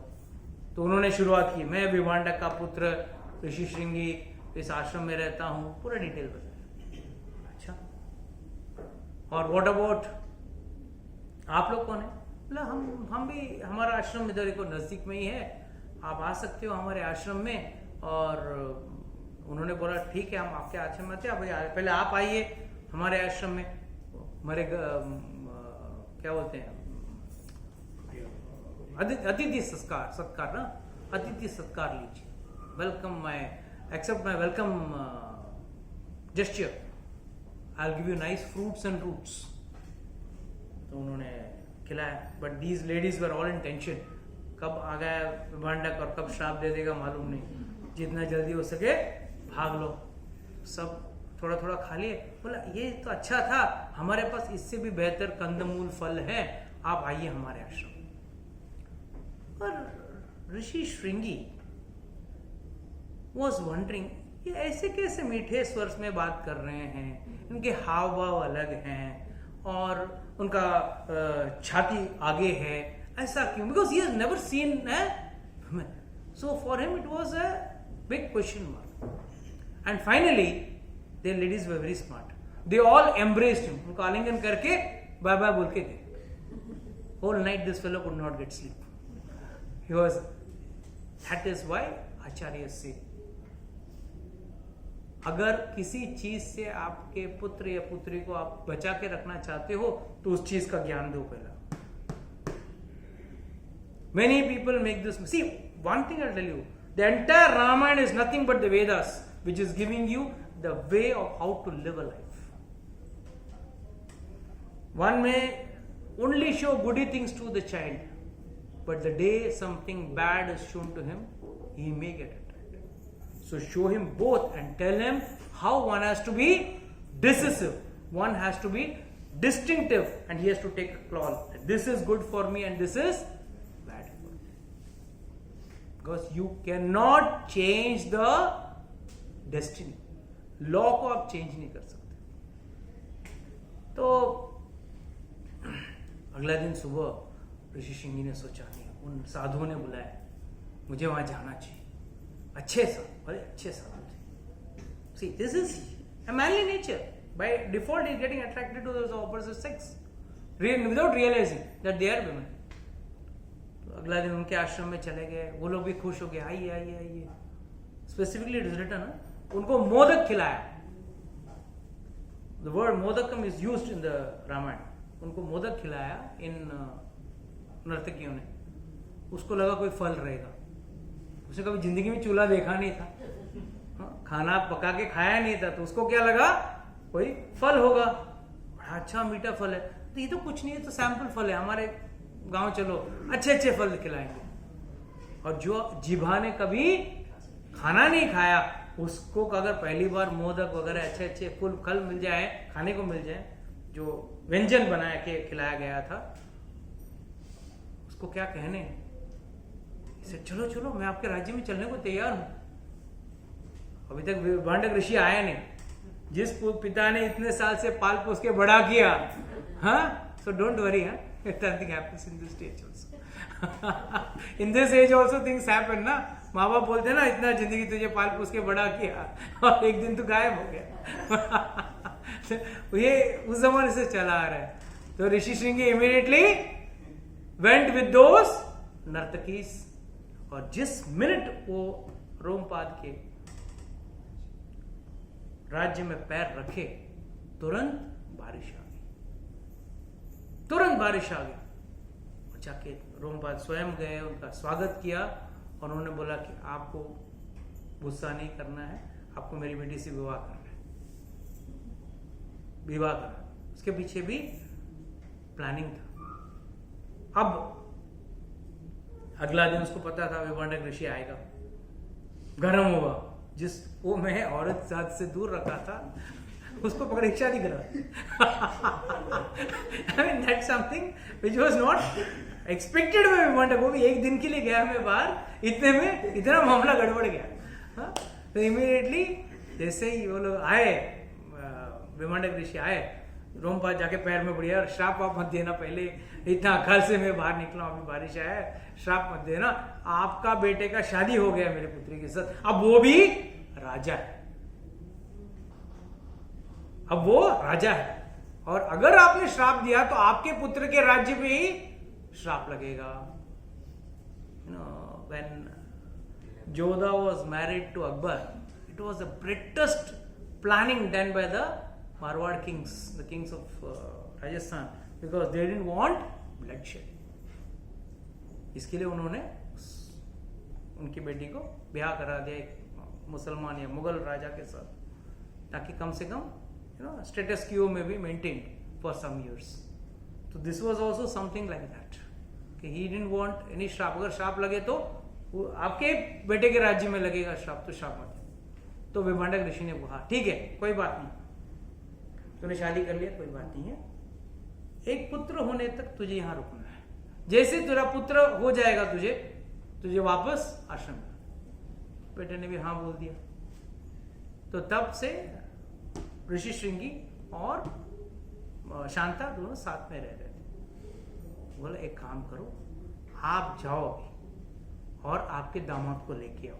तो उन्होंने शुरुआत की, मैं विभांडक का पुत्र ऋषि श्रृंगी इस आश्रम में रहता हूं, पूरा डिटेल बताया। अच्छा, और व्हाट अबाउट आप लोग कौन है? बोला हम भी, हमारा आश्रम इधर को नजदीक में ही है, आप आ सकते हो हमारे आश्रम में। और उन्होंने बोला ठीक है हम आपके आश्रम में आते हैं, पहले आप आइए हमारे आश्रम में, हमारे क्या बोलते हैं अतिथि सत्कार ना, अतिथि सत्कार लीजिए, welcome my accept my welcome gesture, I will give you nice fruits and roots. तो उन्होंने खिलाया, but these ladies were all in tension, कब आ गया विभांडक और कब श्राप दे देगा मालूम नहीं, जितना जल्दी हो सके भाग लो। सब थोड़ा थोड़ा खा लिए। बोला ये तो अच्छा था, हमारे पास इससे भी बेहतर कंदमूल फल है, आप आइए हमारे आश्रम। और ऋषि श्रृंगी वॉज वंडरिंग, ये ऐसे कैसे मीठे स्वर में बात कर रहे हैं, इनके हाव भाव अलग हैं और उनका छाती आगे है, ऐसा क्यों? Because he has never seen, so for him it was a big question mark. And finally the ladies were very smart, they all embraced him, उनको आलिंगन करके बाय बाय बोल के गए। whole night this fellow could not get sleep, he was, that is why आचार्य से अगर किसी चीज से आपके पुत्र या पुत्री को आप बचा के रखना चाहते हो तो उस चीज का ज्ञान दो पहला। many people make this, see one thing I'll tell you, the entire Ramayana is nothing but the Vedas, which is giving you the way of how to live a life. One may only show goody things to the child, but the day something bad is shown to him, he may get attracted. So show him both and tell him how one has to be decisive, one has to be distinctive, and he has to take a call. This is good for me and this is bad for me. Because you cannot change the destiny. Law को आप change नहीं कर सकते। तो अगला दिन सुबह ऋषि श्रृंगी ने सोचा नहीं, उन साधुओं ने बुलाया, मुझे वहां जाना चाहिए। अच्छे साधु, बड़े अच्छे साधु थे। See this is a manly nature, by default is getting attracted to the opposite sex without realising that they are women. तो अगला दिन उनके आश्रम में चले गए, वो लोग भी खुश हो गए, आइए आइए आइए। स्पेसिफिकली इट इज रिटन, उनको मोदक खिलाया। The word modakam is used in the Ramayana. उनको मोदक खिलाया इन नर्तकियों ने। उसको लगा कोई फल रहेगा, उसने कभी जिंदगी में चूल्हा देखा नहीं था, खाना पका के खाया नहीं था, तो उसको क्या लगा कोई फल होगा, बड़ा अच्छा मीठा फल है। तो ये तो कुछ नहीं है, तो सैंपल फल है, हमारे गांव चलो अच्छे अच्छे फल खिलाएंगे। और जो जिभा ने कभी खाना नहीं खाया, उसको अगर पहली बार मोदक वगैरह अच्छे अच्छे फल मिल जाए, खाने को मिल जाए, जो व्यंजन बनाया के खिलाया गया था, उसको क्या कहने, इसे चलो चलो मैं आपके राज्य में चलने को तैयार हूं। अभी तक विभांडक ऋषि आया नहीं, जिस पिता ने इतने साल से पाल पोस के बड़ा किया, हाँ, सो डोंट वरी, हाँ, something happens in this stage also. In this age also things happen ना। माँ बाप बोलते ना इतना जिंदगी तुझे पाल पोस के बड़ा किया और एक दिन तू गायब हो गया। ये उस जमाने से चला आ रहा है। तो Rishi Shringi immediately went with those nartakis, और जिस मिनट वो रोमपाद के राज्य में पैर रखे, तुरंत बारिश आ गई, तुरंत बारिश आ गई, और जाके रोमपाद स्वयं गए, उनका स्वागत किया और उन्होंने बोला कि आपको गुस्सा नहीं करना है, आपको मेरी बेटी से विवाह करना है, विवाह करना। उसके पीछे भी प्लानिंग था। अब अगला दिन उसको पता था विभांडक ऋषि आएगा, गर्म हुआ, जिस वो मैं औरत जात से दूर रखा था उसको परीक्षा नहीं करा। I mean that's something which was not expected bye Vibhandak. वो भी एक दिन के लिए गया मैं बाहर, इतने में इतना मामला गड़बड़ गया। हाँ? तो इमीडिएटली जैसे ही वो लोग आए, विभांडक ऋषि आए, रोमपाद जाके पैर में पड़ी, और श्राप आप मत देना, पहले इतना अकाल से मैं बाहर निकला, अभी बारिश आया है, श्राप मत देना, आपका बेटे का शादी हो गया मेरे पुत्री के साथ, अब वो भी राजा है, अब वो राजा है, और अगर आपने श्राप दिया तो आपके पुत्र के राज्य पे ही श्राप लगेगा। When Jodha was married to Akbar, it was the greatest planning done by the Marwar kings, the kings of Rajasthan, because they didn't want bloodshed. इसके लिए उन्होंने उनकी बेटी को ब्याह करा दिया एक मुसलमान या मुगल राजा के साथ, ताकि कम से कम स्टेटस क्यू में भी मेंटेन्ड फॉर सम इयर्स। तो this was also something like that कि ही डिडंट वांट एनी श्राप। अगर श्राप लगे तो वो आपके बेटे के राज्य में लगेगा श्राप, तो श्राप मत। तो विभांडक ऋषि ने कहा ठीक है, कोई बात नहीं, तूने शादी कर लिया, कोई बात नहीं है, एक पुत्र होने तक तुझे यहां रुकना है, जैसे तेरा पुत्र हो जाएगा तुझे वापस आश्रम। बेटे ने भी हाँ बोल दिया। तो तब से ऋषि श्रृंगी और शांता दोनों साथ में रह रहे थे। बोला एक काम करो, आप जाओ अभी और आपके दामाद को लेके आओ,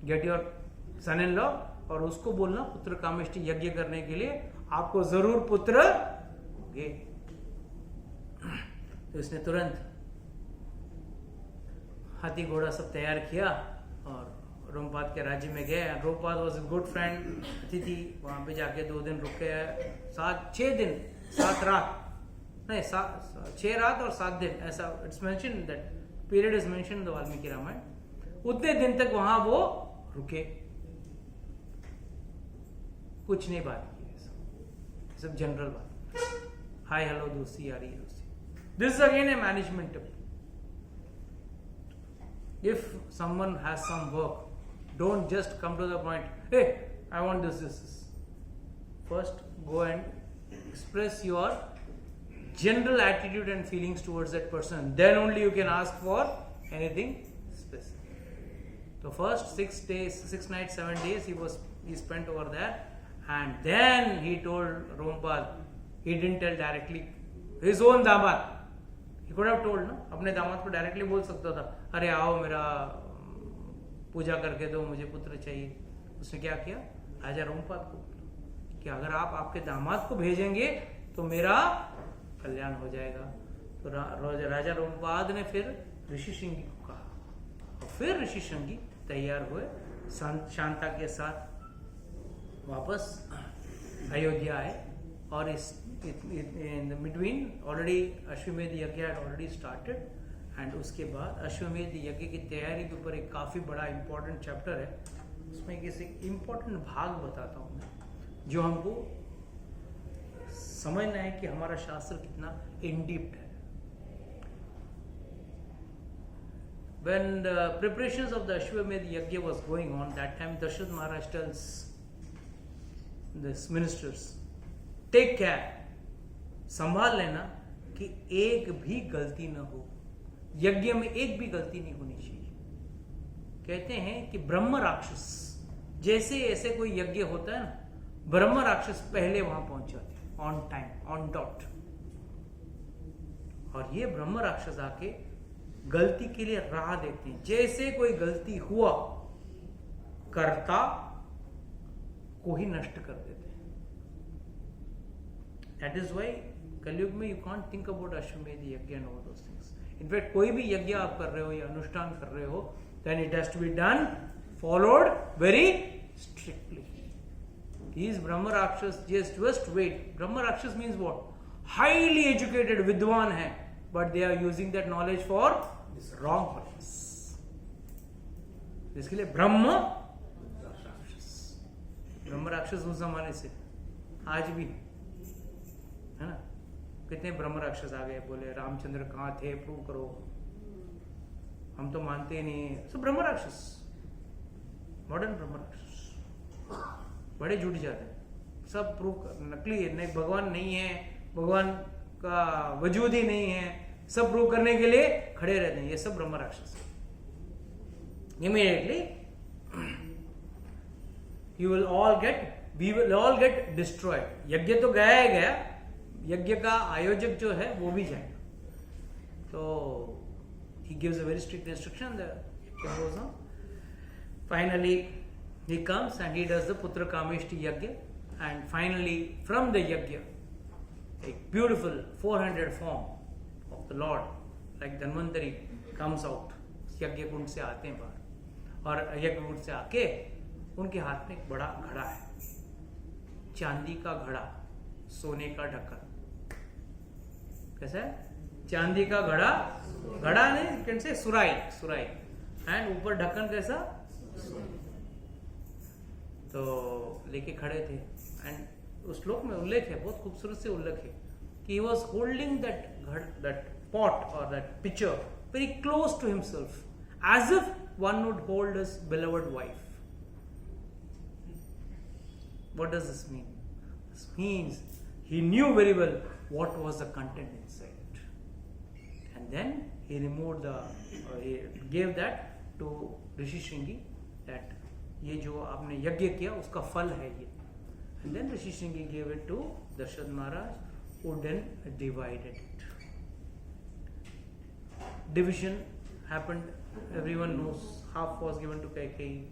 get your son in law, और उसको बोलना पुत्र कामेष्टि यज्ञ करने के लिए आपको जरूर पुत्र होंगे। तो इसने तुरंत हाथी घोड़ा सब तैयार किया और रोमपाद के राज्य में गए। Rompad was a good friend, अतिथि, वहां पे जाके 2 दिन रुके, 6 दिन 7 रात, नहीं 6 रात और 7 दिन, ऐसा it's mention, that period is mention in the Valmiki Ramayan. उतने दिन तक वहां वो रुके, कुछ नहीं बात की, सब जनरल बात, हाय हेलो दोस्ती यारी दोस्ती। This is again a management tip. If someone has some work, don't just come to the point, hey, I want this. First, go and express your general attitude and feelings towards that person. Then only you can ask for anything specific. The first 6 days, 6 nights, 7 days, he spent over there, and then he told Rompal. He didn't tell directly his own दामाद. He could have told ना, अपने दामाद को directly बोल सकता था, अरे आओ मेरा पूजा करके दो, मुझे पुत्र चाहिए। उसने क्या किया, राजा रोमपाद को कि अगर आप आपके दामाद को भेजेंगे तो मेरा कल्याण हो जाएगा। तो राजा रोमपाद ने फिर ऋषि श्रृंगी को कहा, और फिर ऋषि श्रृंगी तैयार हुए, शांता के साथ वापस अयोध्या आए। और इस in the between already अश्वमेध यज्ञ had already started, and उसके बाद अश्वमेध यज्ञ की तैयारी के ऊपर एक काफी बड़ा इंपॉर्टेंट चैप्टर है, उसमें किसी इंपॉर्टेंट भाग बताता हूँ मैं, जो हमको समझना है कि हमारा शास्त्र कितना इन डीप्थ है। When the preparations of the Ashwamedh Yajna was going on, that time Dasharatha Maharaj tells the ministers, take care, संभाल लेना कि एक भी गलती न हो, यज्ञ में एक भी गलती नहीं होनी चाहिए। कहते हैं कि ब्रह्म राक्षस, जैसे ऐसे कोई यज्ञ होता है ना, ब्रह्म राक्षस पहले वहां पहुंच जाते हैं, ऑन टाइम, ऑन डॉट। और ये ब्रह्म राक्षस आके गलती के लिए राह देते हैं। जैसे कोई गलती हुआ, कर्ता को ही नष्ट कर देते हैं। That is why कलयुग में you can't think about अश्वमेध यज्ञ and all those things. In fact, कोई भी यज्ञ आप कर रहे हो या अनुष्ठान कर रहे हो, then it has to be done, followed very strictly. These Brahma Rakshas, just wait. Brahma Rakshas means what? Highly educated, विद्वान है, but they are using that knowledge for wrong purpose. इसके लिए ब्रह्म राक्षस उस जमाने से आज भी है ना, कितने ब्रह्म राक्षस आ गए, बोले रामचंद्र कहाँ थे, प्रूव करो, हम तो मानते ही नहीं, सब ब्रह्म राक्षस, मॉडर्न ब्रह्म राक्षस बड़े जुट जाते हैं, सब प्रूव नकली है, नहीं भगवान नहीं है, भगवान का वजूद ही नहीं है, सब प्रूव करने के लिए खड़े रहते हैं, ये सब ब्रह्म राक्षस है। Immediately we will all get destroyed. यज्ञ तो गया ही गया, यज्ञ का आयोजक जो है वो भी जाएगा। तो he gives a very strict instruction, the yajna goes on. Finally he comes and he does the Putra Kameshti Yajna, and finally from the Yajna a beautiful 400 form of the Lord like Dhanvantari comes out, यज्ञ कुंड से आते हैं बाहर, और यज्ञ कुंड से आके उनके हाथ में एक बड़ा घड़ा है, चांदी का घड़ा, सोने का ढक्कन। कैसा है? चांदी का घड़ा नहीं, कैसे सुराई, एंड ऊपर ढक्कन कैसा, तो लेके खड़े थे। एंड उस श्लोक में उल्लेख है, बहुत खूबसूरत से उल्लेख है कि he was holding that pot or that pitcher very close to himself, as if one would hold his beloved wife. What does this mean? This means he knew very well what was the content inside, and then he removed he gave that to Rishi Shringi, that ये जो आपने यज्ञ किया उसका फल है ये. And then Rishi Shringi gave it to Dasharatha Maharaj, who then divided it. Division happened, everyone knows. Half was given to Kaikeyi,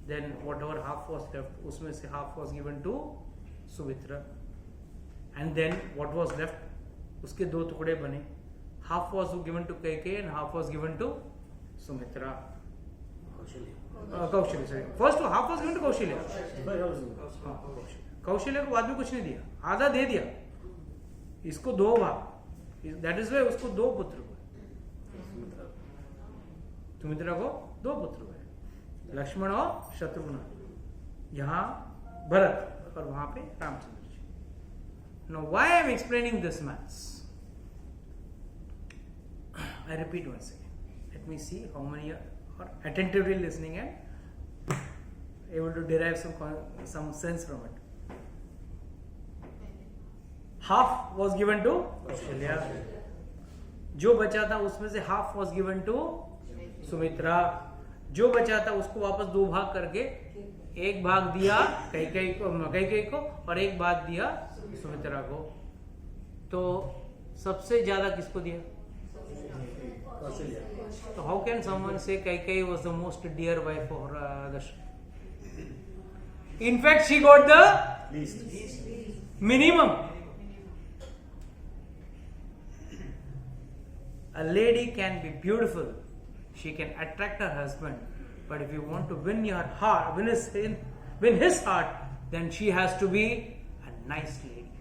then whatever half was left, उसमें से half was given to Sumitra, and then what was left, उसके दो टुकड़े बने. Half was given to Kaikeyi and half was given to Sumitra. कौशल्य, sorry. First half was given to कौशल्य. कौशल्य को बाद में कुछ नहीं दिया, आधा दे दिया, इसको दो भाग. That is why उसको दो पुत्र हुए, सुमित्रा को दो पुत्र हुए, लक्ष्मण और शत्रुघ्न. यहाँ भरत और वहां पे Ramchandra ji. Now why I am explaining this maths? I repeat once again. Let me see how many are attentively listening and able to derive some sense from it. Half was given to Kaushalya. जो बचा था उसमें से half was given to Sumitra. जो बचा था उसको वापस दो भाग करके एक भाग दिया कैकेयी को और एक भाग दिया सुमित्रा को. तो सबसे ज्यादा किसको दिया? So how can someone say Kaikeyi was the most dear wife for Dasharatha? In fact, she got the least minimum. A lady can be beautiful, she can attract her husband, but if you want to win your heart, win his heart, then she has to be a nice lady.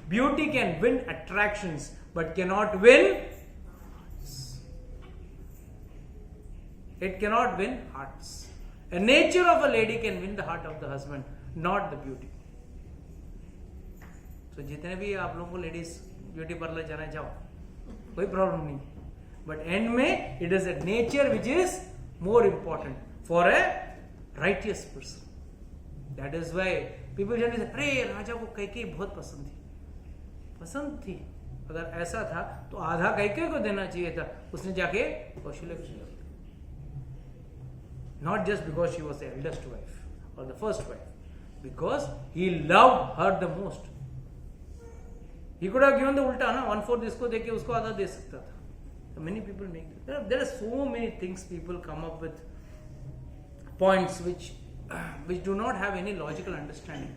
Beauty can win attractions, but cannot win. It cannot win hearts. A nature of a lady can win the heart of the husband, not the beauty. So जितने भी आप लोगों को ladies beauty parlour जाना जाओ, कोई problem नहीं. But end में it is a nature which is more important for a righteous person. That is why people generally say, अरे राजा को कैकेयी बहुत पसंद थी. अगर ऐसा था तो आधा कैकेयी को देना चाहिए था, उसने जाके कौशल्य को दिया. Not just because she was the eldest wife or the first wife, because he loved her the most. He could have given the ulta, na, 1/4 इसको देके उसको आधा दे सकता था. So many people make that. There are so many things people come up with points which do not have any logical understanding.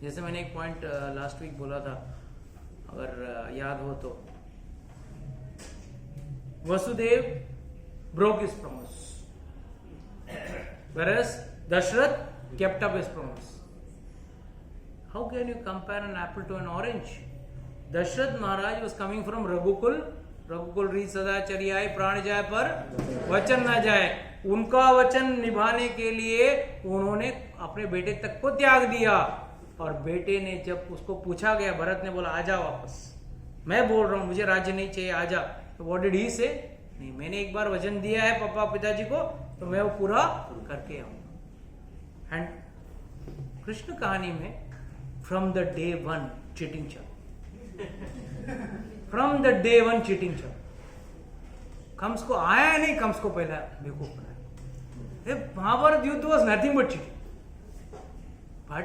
जैसे मैंने एक point last week बोला था, अगर याद हो तो, Vasudev broke his promise, whereas Dasharath kept up his promise. How can you compare an apple to an orange? Dasharath Maharaj was coming from रघुकुल. रघुकुल रीत सदाचर्याय प्राण जाए पर वचन न जाए. उनका वचन निभाने के लिए उन्होंने अपने बेटे तक को त्याग दिया. और बेटे ने जब उसको पूछा गया, भरत ने बोला आजा वापस, मैं बोल रहा हूं मुझे राज्य नहीं चाहिए, आजा. तो व्हाट डिड ही से? नहीं, मैंने एक बार वचन दिया है पापा पिताजी को, तो मैं वो पूरा करके आऊंगा. एंड कृष्ण कहानी में from the day one cheating चल, from the day one cheating चल. कंस को आया नहीं, कंस को पहला बेवकूफ बनाया. महाभारत युद्ध was nothing but cheating. But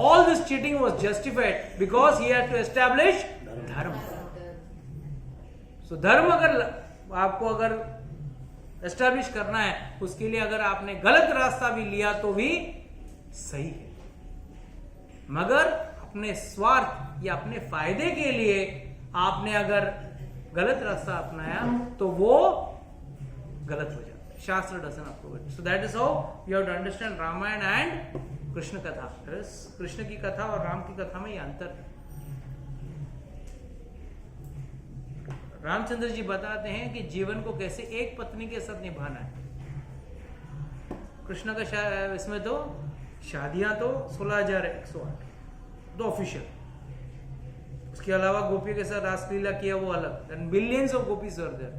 all this cheating was justified because he had to establish dharma. So धर्म अगर आपको अगर एस्टैब्लिश करना है, उसके लिए अगर आपने गलत रास्ता भी लिया तो भी सही है, मगर अपने स्वार्थ या अपने फायदे के लिए आपने अगर गलत रास्ता अपनाया तो वो गलत हो जाता है. शास्त्र doesn't approve it. So that is how you have to understand Ramayan and Krishna कथा. कृष्ण की कथा और राम की कथा में यह अंतर है. रामचंद्र जी बताते हैं कि जीवन को कैसे एक पत्नी के साथ निभाना है. कृष्ण का इसमें तो शादियां तो 16,108 दो ऑफिशियल. उसके अलावा गोपियों के साथ रासलीला किया वो अलग. And billions of gopis are there.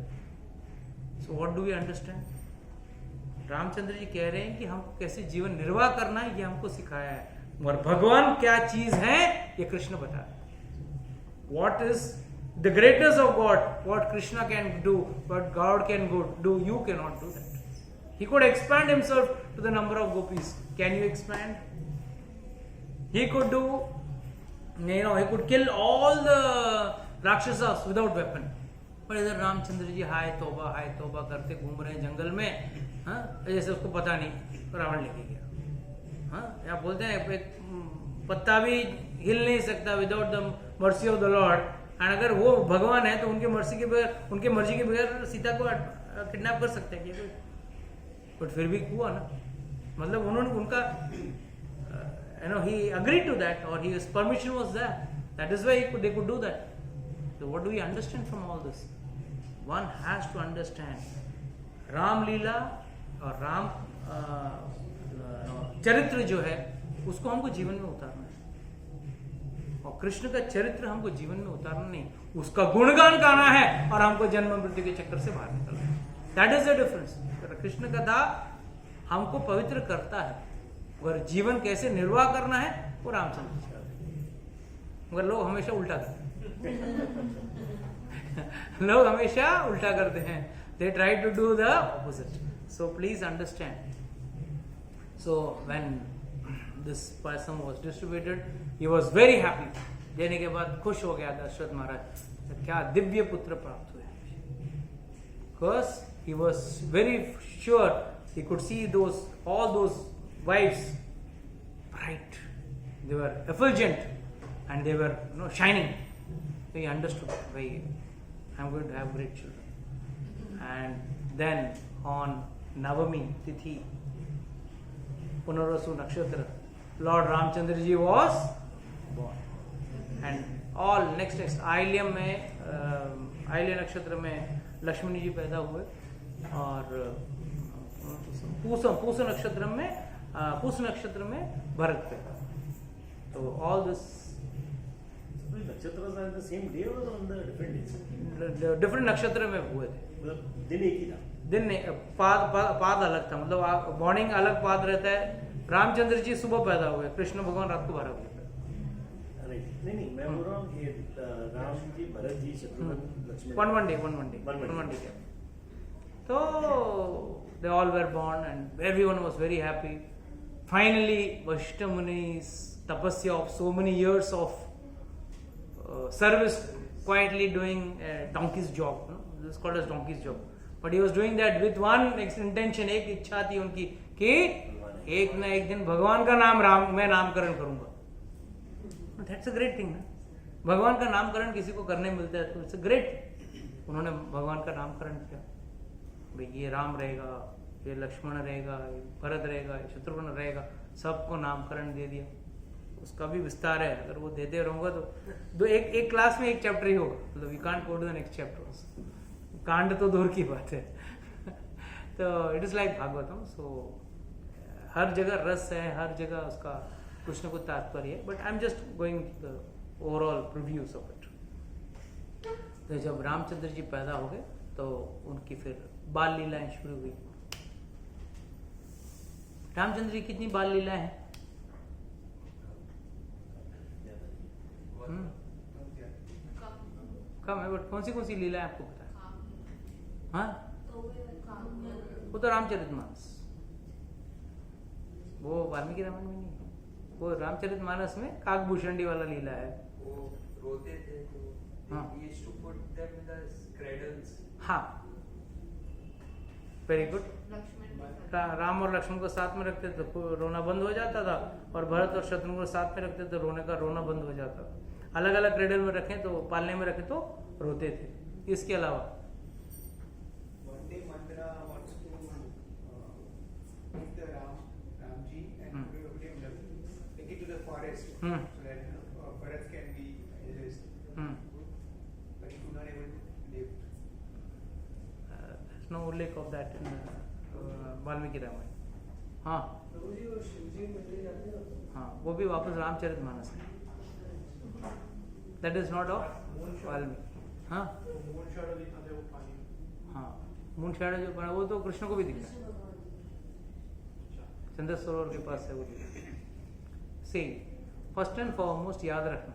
So what do we understand? Ramchandra ji कह रहे हैं कि हमको कैसे जीवन निर्वाह करना है, ये हमको सिखाया है. और भगवान क्या चीज है ये कृष्ण बता रहे हैं. What is the greatness of God, what Krishna can do, what God can do, you can not do that. He could expand himself to the number of gopis. Can you expand? He could do, he could kill all the rakshasas without weapon. पर इधर रामचंद्र जी हाय तौबा करते घूम रहे हैं जंगल में. हाँ, जैसे उसको पता नहीं रावण लेके गया. हाँ, या बोलते हैं एक पत्ता भी हिल नहीं सकता without the mercy of the Lord. And अगर वो भगवान है तो उनके मर्जी के बगैर, उनके मर्जी के बगैर सीता को किडनैप कर सकते हैं क्या? बट फिर भी हुआ ना. मतलब उन्होंने उनका he agreed to that, or his permission was there. That is why they could do that. So what do we understand from all this? One has to understand Ram लीला और राम चरित्र जो है उसको हमको जीवन में उतारना है. और कृष्ण का चरित्र हमको जीवन में उतारना नहीं, उसका गुणगान गाना है और हमको जन्म मृत्यु के चक्कर से बाहर निकलना है. That is the difference. Krishna कथा हमको पवित्र करता है, और जीवन कैसे निर्वाह करना है वो रामचंद्र जी करते हैं. मगर लोग हमेशा उल्टा करते हैं. लोग हमेशा उल्टा करते हैं. They try to do the opposite. So please understand. So when this payasam was distributed he was very happy. देने के बाद खुश हो गया दशरथ महाराज, क्या दिव्य पुत्र प्राप्त हुए. Because he was very sure he could see those all those wives bright, they were effulgent and they were shining. So he understood, I'm going to have great children. And then on Navami Tithi, Punarasu Nakshatra, Lord Ramchandra ji was born. And all next Ailyam में आइल्य नक्षत्र में लक्ष्मणी जी पैदा हुए. और पूस नक्षत्र में भरत पैदा. तो ऑल दिस नक्षत्र आर द सेम डे और on the different days, different नक्षत्र में हुए थे. मतलब दिन एक ही था. दिन नहीं, पाद अलग था. मतलब मॉर्निंग अलग पाद रहता है. रामचंद्र जी सुबह पैदा हुए, कृष्ण भगवान रात को 12 बजे पैदा. नहीं मैं बोल रहा हूँ Ram ji, Bharat ji, Shatrughan, Lakshman, one day. So they all were born and everyone was very happy. Finally, Vasishtha Muni's tapasya of so many years of service, quietly doing a donkey's job. This is called as donkey's job. But he was doing that with one intention. एक इच्छा थी उनकी कि एक ना एक दिन भगवान का नाम मैं नामकरण करूंगा. That's a great thing. ना भगवान का नामकरण किसी को करने मिलता है तो इट्स अ ग्रेट. उन्होंने भगवान का नामकरण किया. भाई ये राम रहेगा, ये लक्ष्मण रहेगा, ये भरत रहेगा, ये शत्रुघ्न रहेगा, सबको नामकरण दे दिया. उसका भी विस्तार है, अगर वो देते रहूंगा तो दो एक क्लास में एक चैप्टर ही होगा, मतलब we can't go to the next chapter, कांड तो दूर की बात है। तो it is like Bhagavatam, so हर जगह रस है, हर जगह उसका कुछ न कुछ तात्पर्य है, but I am just going the overall reviews of it. तो जब रामचंद्र जी पैदा हो गए तो उनकी फिर बाल लीलाएं शुरू हुई। रामचंद्र जी कितनी बाल लीलाएं हैं? कम है, बट कौन सी लीला है आपको पता है? हाँ, वो तो रामचरितमानस, वो वाल्मीकि रामायण में नहीं, वो रामचरितमानस में काकभूषणी वाला लीला है। वो रोते थे तो हाँ। he used to put them in the cradles. हाँ, वेरी गुड। राम और लक्ष्मण को साथ में रखते तो रोना बंद हो जाता था, और भरत और शत्रुघ्न को साथ में रखते तो रोना बंद हो जाता था। अलग अलग क्रेडल में रखें तो, पालने में रखें तो रोते थे। इसके अलावा One day Mandara wants to take the Ramji and take it to the forest so that Bharat can be raised. But he could not able to live. there's no उल्लेख of that in Valmiki Ramayan. हाँ हाँ, वो भी वापस रामचरितमानस है, that is not of Valmiki. हाँ हाँ, moon shadow जो बना वो तो कृष्ण को भी दिखता है, चंद्र सरोवर के पास है वो। से फर्स्ट एंड फॉरमोस्ट याद रखना,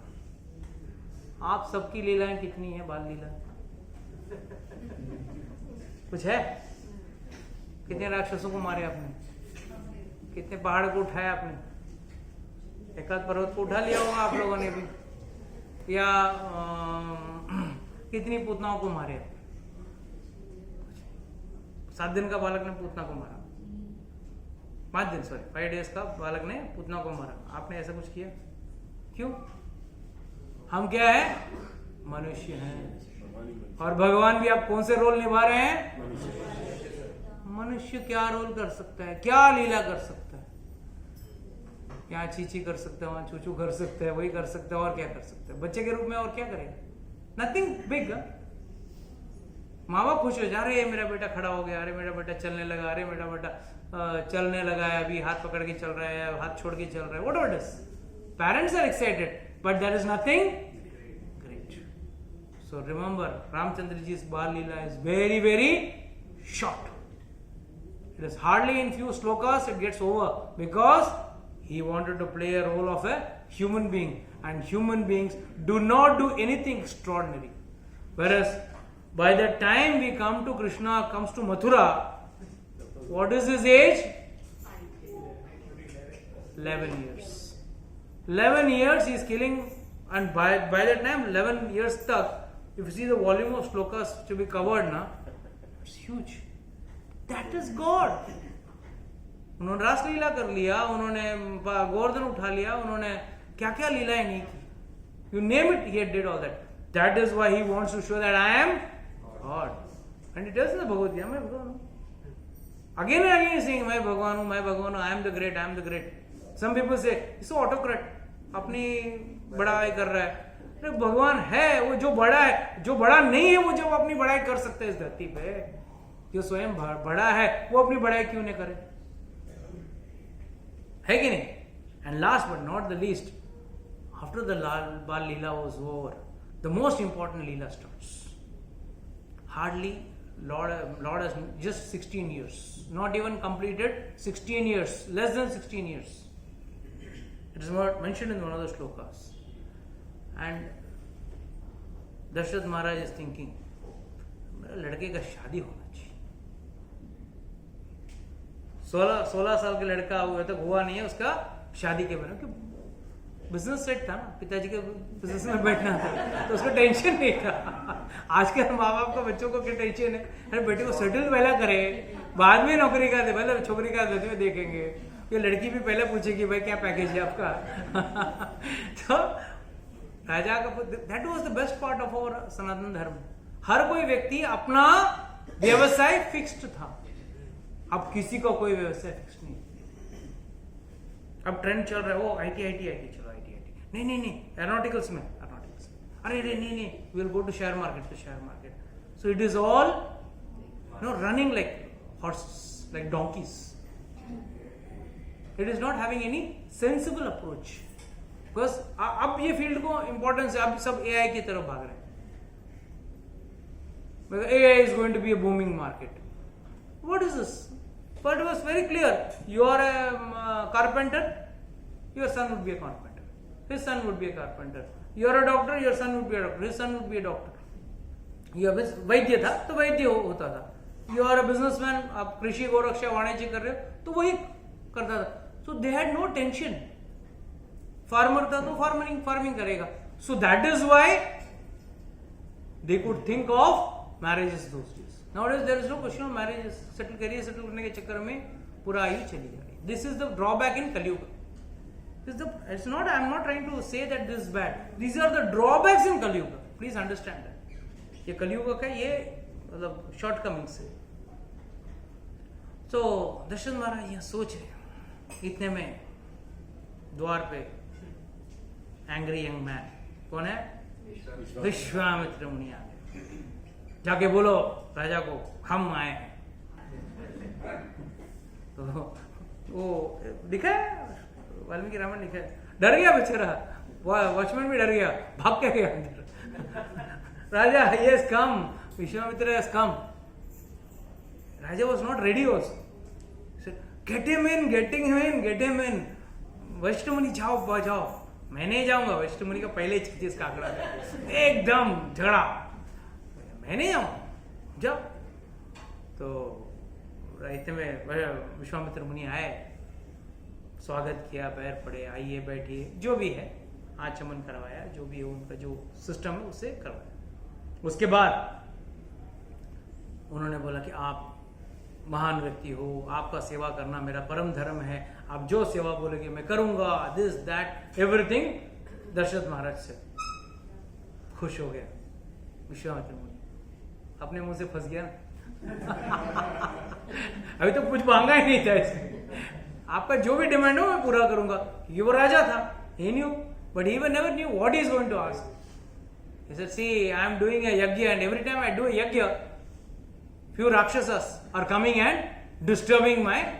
आप सबकी लीलाएं कितनी है? बाल लीला कुछ है? कितने राक्षसों को मारे आपने? कितने पहाड़ को उठाया आपने? एक आध पर्वत को उठा लिया होगा आप लोगों ने भी, या कितनी पूतनाओं को मारे? 7 दिन का बालक ने पूतना को मारा, 5 दिन, सॉरी 5 डेज का बालक ने पूतना को मारा। आपने ऐसा कुछ किया? क्यों? हम क्या है? मनुष्य हैं, और भगवान भी आप कौन से रोल निभा रहे हैं? मनुष्य क्या रोल कर सकता है, क्या लीला कर सकता है? यहाँ चीची कर सकता है, वहां चूचू कर सकता है, वही कर सकता है, और क्या कर सकता है? बच्चे के रूप में और क्या करेगा? Nothing big. माँ बाप खुश हो जा रहे, मेरा बेटा खड़ा हो गया, अरे मेरा बेटा चलने लगा, अरे मेरा बेटा चलने लगा है, अभी हाथ पकड़ के चल रहा है, हाथ छोड़ के चल रहा है, whatever it is, parents are excited, but there is nothing great. So remember, Ramchandra ji's bal lila is very very short. It is hardly in few slokas it gets over, because he wanted to play a role of a human being, and human beings do not do anything extraordinary. Whereas by the time we come to Krishna comes to Mathura, what is his age? 11 years. 11 years he is killing, and by that time 11 years tak, if you see the volume of slokas to be covered na, it's huge. That is God. उन्होंने रास लीला कर लिया, उन्होंने गोवर्धन उठा लिया, उन्होंने क्या क्या लीलाएं नहीं की, you name it, he did all that. That is why he wants to show that I am God. And he tells in the Bhagavad Gita, मैं भगवान हूँ. Again and again saying, मैं भगवान हूँ, मैं भगवान हूँ, I am the great, I am the great. Some people say, he's so autocrat, अपनी बड़ाई कर रहा है। अरे भगवान है, वो जो बड़ा है, जो बड़ा नहीं है वो जब अपनी बड़ाई कर सकते हैं इस धरती पे, जो स्वयं बड़ा है वो अपनी बड़ाई क्यों नहीं करे? है कि नहीं? And last but not the least, after the Bal Leela was over, the most important Leela starts. Hardly, Lord has just 16 years, not even completed 16 years, less than 16 years. It is mentioned in one of the slokas. And Darshath Maharaj is thinking, मेरा लड़के का शादी होना चाहिए। 16 साल का लड़का हुआ तक हुआ नहीं है उसका शादी के बारे में, बिजनेस सेट था ना, पिताजी के बिजनेस में बैठना था, तो उसको टेंशन नहीं था। आजकल माँ बाप का बच्चों को क्या टेंशन है? अरे बेटे को सेटल पहले करे, बाद में नौकरी का दे, पहले छोकरी का दे देखेंगे, ये लड़की भी पहले पूछेगी भाई क्या पैकेज है आपका। तो राजा का, that was the best part of our Sanatan Dharma. हर कोई व्यक्ति अपना व्यवसाय फिक्स्ड था, अब किसी का कोई व्यवसाय फिक्स नहीं। अब ट्रेंड चल रहा है, वो आईटी चल रहा है, नहीं एरोनॉटिकल्स में अरे नहीं will go to share market so it is all running like horses like donkeys. It is not having any sensible approach because अब ये फील्ड को इंपॉर्टेंस है. अब सब एआई की तरफ भाग रहे हैं. AI is going to be a booming market. What is this? But it was very clear. You are a carpenter, your son would be a carpenter. His son would be a carpenter. You are a doctor, your son would be a doctor. His son would be a doctor. You are वैद्य था तो वैद्य होता था. You are a businessman, आप कृषि गोरक्षा वाणिज्य कर रहे हो तो वही करता था. So they had no tension. Farmer था तो farming करेगा. So that is why they could think of marriages those days. Nowadays there is no question of marriages. Career settle करने के चक्कर में पूरा आयु चली जा रही. This is the drawback in Kali Yuga. It's not. I am not trying to say that this is bad. These are the drawbacks in Kali Yuga. Please understand that. ये Kali Yuga का ये मतलब shortcomings है. तो दशरथ महाराज यह सोच रहे इतने में द्वार पे एंग्री यंग मैन कौन है? विश्वामित्र मुनि आ गए. जाके बोलो राजा को हम आए हैं. तो वो लिखा है वाल्मीकि रामायण लिखा है. डर गया बेचारा. वॉचमैन भी डर गया, भाग के गया अंदर. Raja yes come, Vishwamitra has come. Raja was not ready also. Get him in. Vasishtha Muni जाओ. मैं नहीं जाऊंगा. वशिष्ठ मुनि का पहले चीज का आंकड़ा है एकदम झगड़ा. मैं नहीं जाऊंगा, जाओ. तो रास्ते में विश्वामित्र मुनि आए, स्वागत किया, पैर पड़े, आइए बैठिए, जो भी है आचमन करवाया, जो भी है उनका जो सिस्टम है उससे करवाया. उसके बाद उन्होंने बोला कि आप महान व्यक्ति हो, आपका सेवा करना मेरा परम धर्म है, आप जो सेवा बोलेंगे मैं करूंगा. This that everything. Dasharath Maharaj से खुश हो गया विश्वामित्र मुनि. अपने मुंह से फंस गया अभी तो कुछ मांगा ही नहीं था इसने. आपका जो भी डिमांड हो मैं पूरा करूंगा. ये वो राजा था. he knew but he never knew what he is going to ask. He said, see, I am doing a yajna and every time I do a yajna few rakshasas are coming and disturbing my,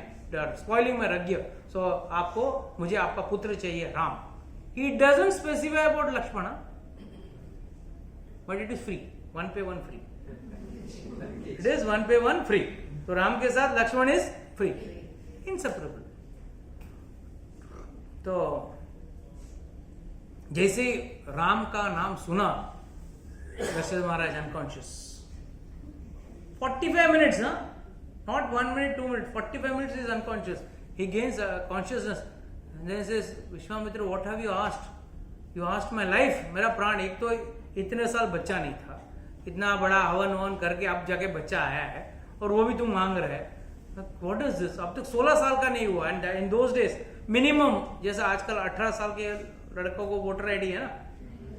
spoiling my yajna. So मुझे आपका पुत्र चाहिए Ram. He doesn't specify about Lakshmana but it is free. One pay one free. It is one pay one free. तो राम के साथ Lakshman is free, inseparable. तो जैसे राम का नाम सुना दशरथ महाराज unconscious. 45 minutes, huh? Not 1 minute, 2 minutes. 45 minutes is unconscious. He gains consciousness. And then says, Vishwamitra, what have you asked? You asked my life. मेरा प्राण. एक तो इतने साल बच्चा नहीं था, इतना बड़ा हवन करके अब जाके बच्चा आया है और वो भी तुम मांग रहे हैं. What is this? अब तक 16 साल का नहीं हुआ. And in those days minimum, जैसा आजकल 18 साल के लड़कों को वोटर आईडी है ना,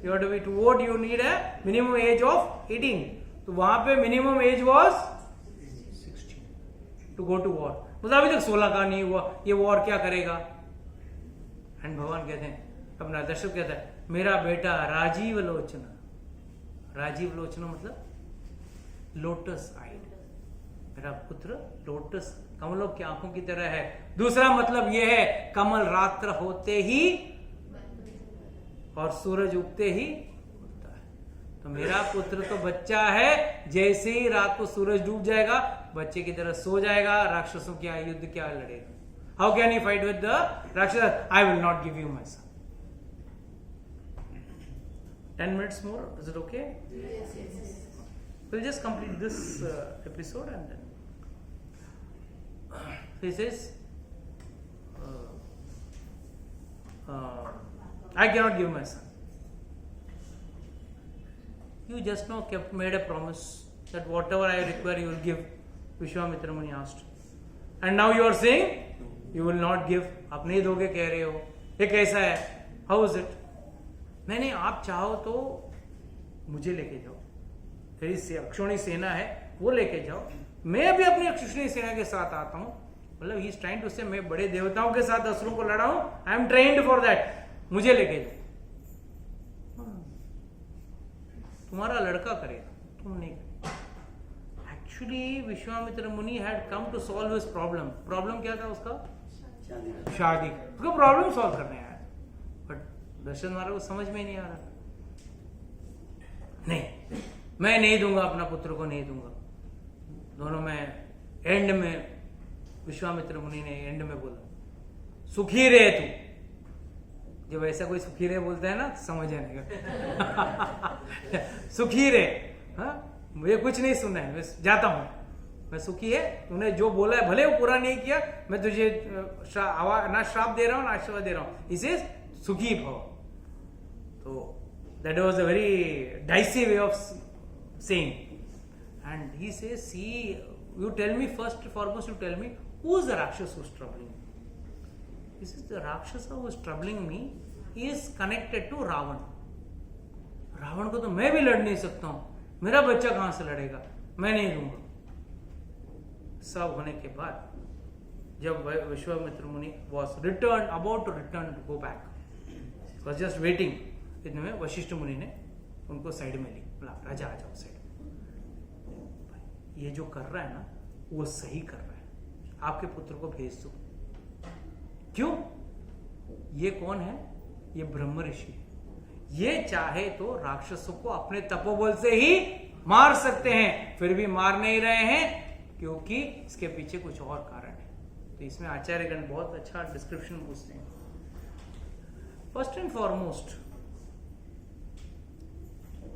you have to be to vote, you need a minimum age of 18. तो वहां पे minimum age was 16 to go to war. मतलब अभी तक 16 का नहीं हुआ, ये वॉर क्या करेगा? एंड भगवान कहते हैं, अपना दशरथ कहता है, मेरा बेटा राजीव लोचना. राजीव लोचना मतलब लोटस आइड. मेरा पुत्र लोटस कमलों की आंखों की तरह है. दूसरा मतलब यह है, कमल रात्र होते ही और सूरज उगते ही उगता है. तो मेरा पुत्र तो बच्चा है, जैसे ही रात को सूरज डूब जाएगा बच्चे की तरह सो जाएगा, राक्षसों क्या युद्ध क्या लड़ेगा. How can you fight with the rakshas? I will not give you my son. 10 minutes more, is it okay? Yes. We'll just complete this episode and then he says, I cannot give my son. You just now made a promise that whatever I require you will give. Vishwamitra Muni asked. And now you are saying you will not give. आप नहीं दोगे कह रहे हो. ये कैसा है? How is it? मैंने आप चाहो तो मुझे लेके जाओ, तेरी अक्षोणी सेना है वो लेके जाओ, मैं भी अपनी अक्षोणी सेना के साथ आता हूं. मतलब ही इज ट्राइंग टू से मैं बड़े देवताओं के साथ असुरों को लड़ा हूं. I am trained for that. मुझे लेके जाओ. तुम्हारा लड़का करेगा, तुम नहीं करेगा। Actually Vishwamitra Muni had come to solve his problem. Problem क्या था उसका? शादी। उसका प्रॉब्लम सॉल्व करने आया, बट दशरथ महाराज को समझ में नहीं आ रहा। नहीं, मैं नहीं दूंगा, अपना पुत्र को नहीं दूंगा। दोनों में एंड में विश्वामित्र मुनि ने एंड में बोला, सुखी रहे तू। जब ऐसा कोई सुखी रहे बोलता है ना, समझ आने का सुखी रहे, हाँ मुझे कुछ नहीं सुनना है, मैं जाता हूं, मैं सुखी है, तूने जो बोला है भले वो पूरा नहीं किया, मैं तुझे ना श्राप दे रहा हूं ना आशीर्वाद दे रहा हूं, इसे सुखी भव। तो that was a very dicey way of saying, and he says, see you tell me first foremost, you tell me who is the Rakshasa who is troubling me. He says the Rakshasa who is troubling me is connected to Ravan. Ravan को तो मैं भी लड़ नहीं सकता हूं, मेरा बच्चा कहां से लड़ेगा, मैं नहीं दूंगा। सब होने के बाद जब विश्वामित्र मुनि was returned, about to return to go back, was just waiting, इतने में वशिष्ठ मुनि ने उनको साइड में ली, बोला राजा आ जाओ साइड। ये जो कर रहा है ना वो सही कर रहा है, आपके पुत्र को भेज दो। क्यों? ये कौन है? ये ब्रह्म ऋषि है। ये चाहे तो राक्षसों को अपने तपोबल से ही मार सकते हैं, फिर भी मार नहीं रहे हैं क्योंकि इसके पीछे कुछ और कारण है। तो इसमें आचार्यगण बहुत अच्छा डिस्क्रिप्शन पूछते हैं। First and foremost,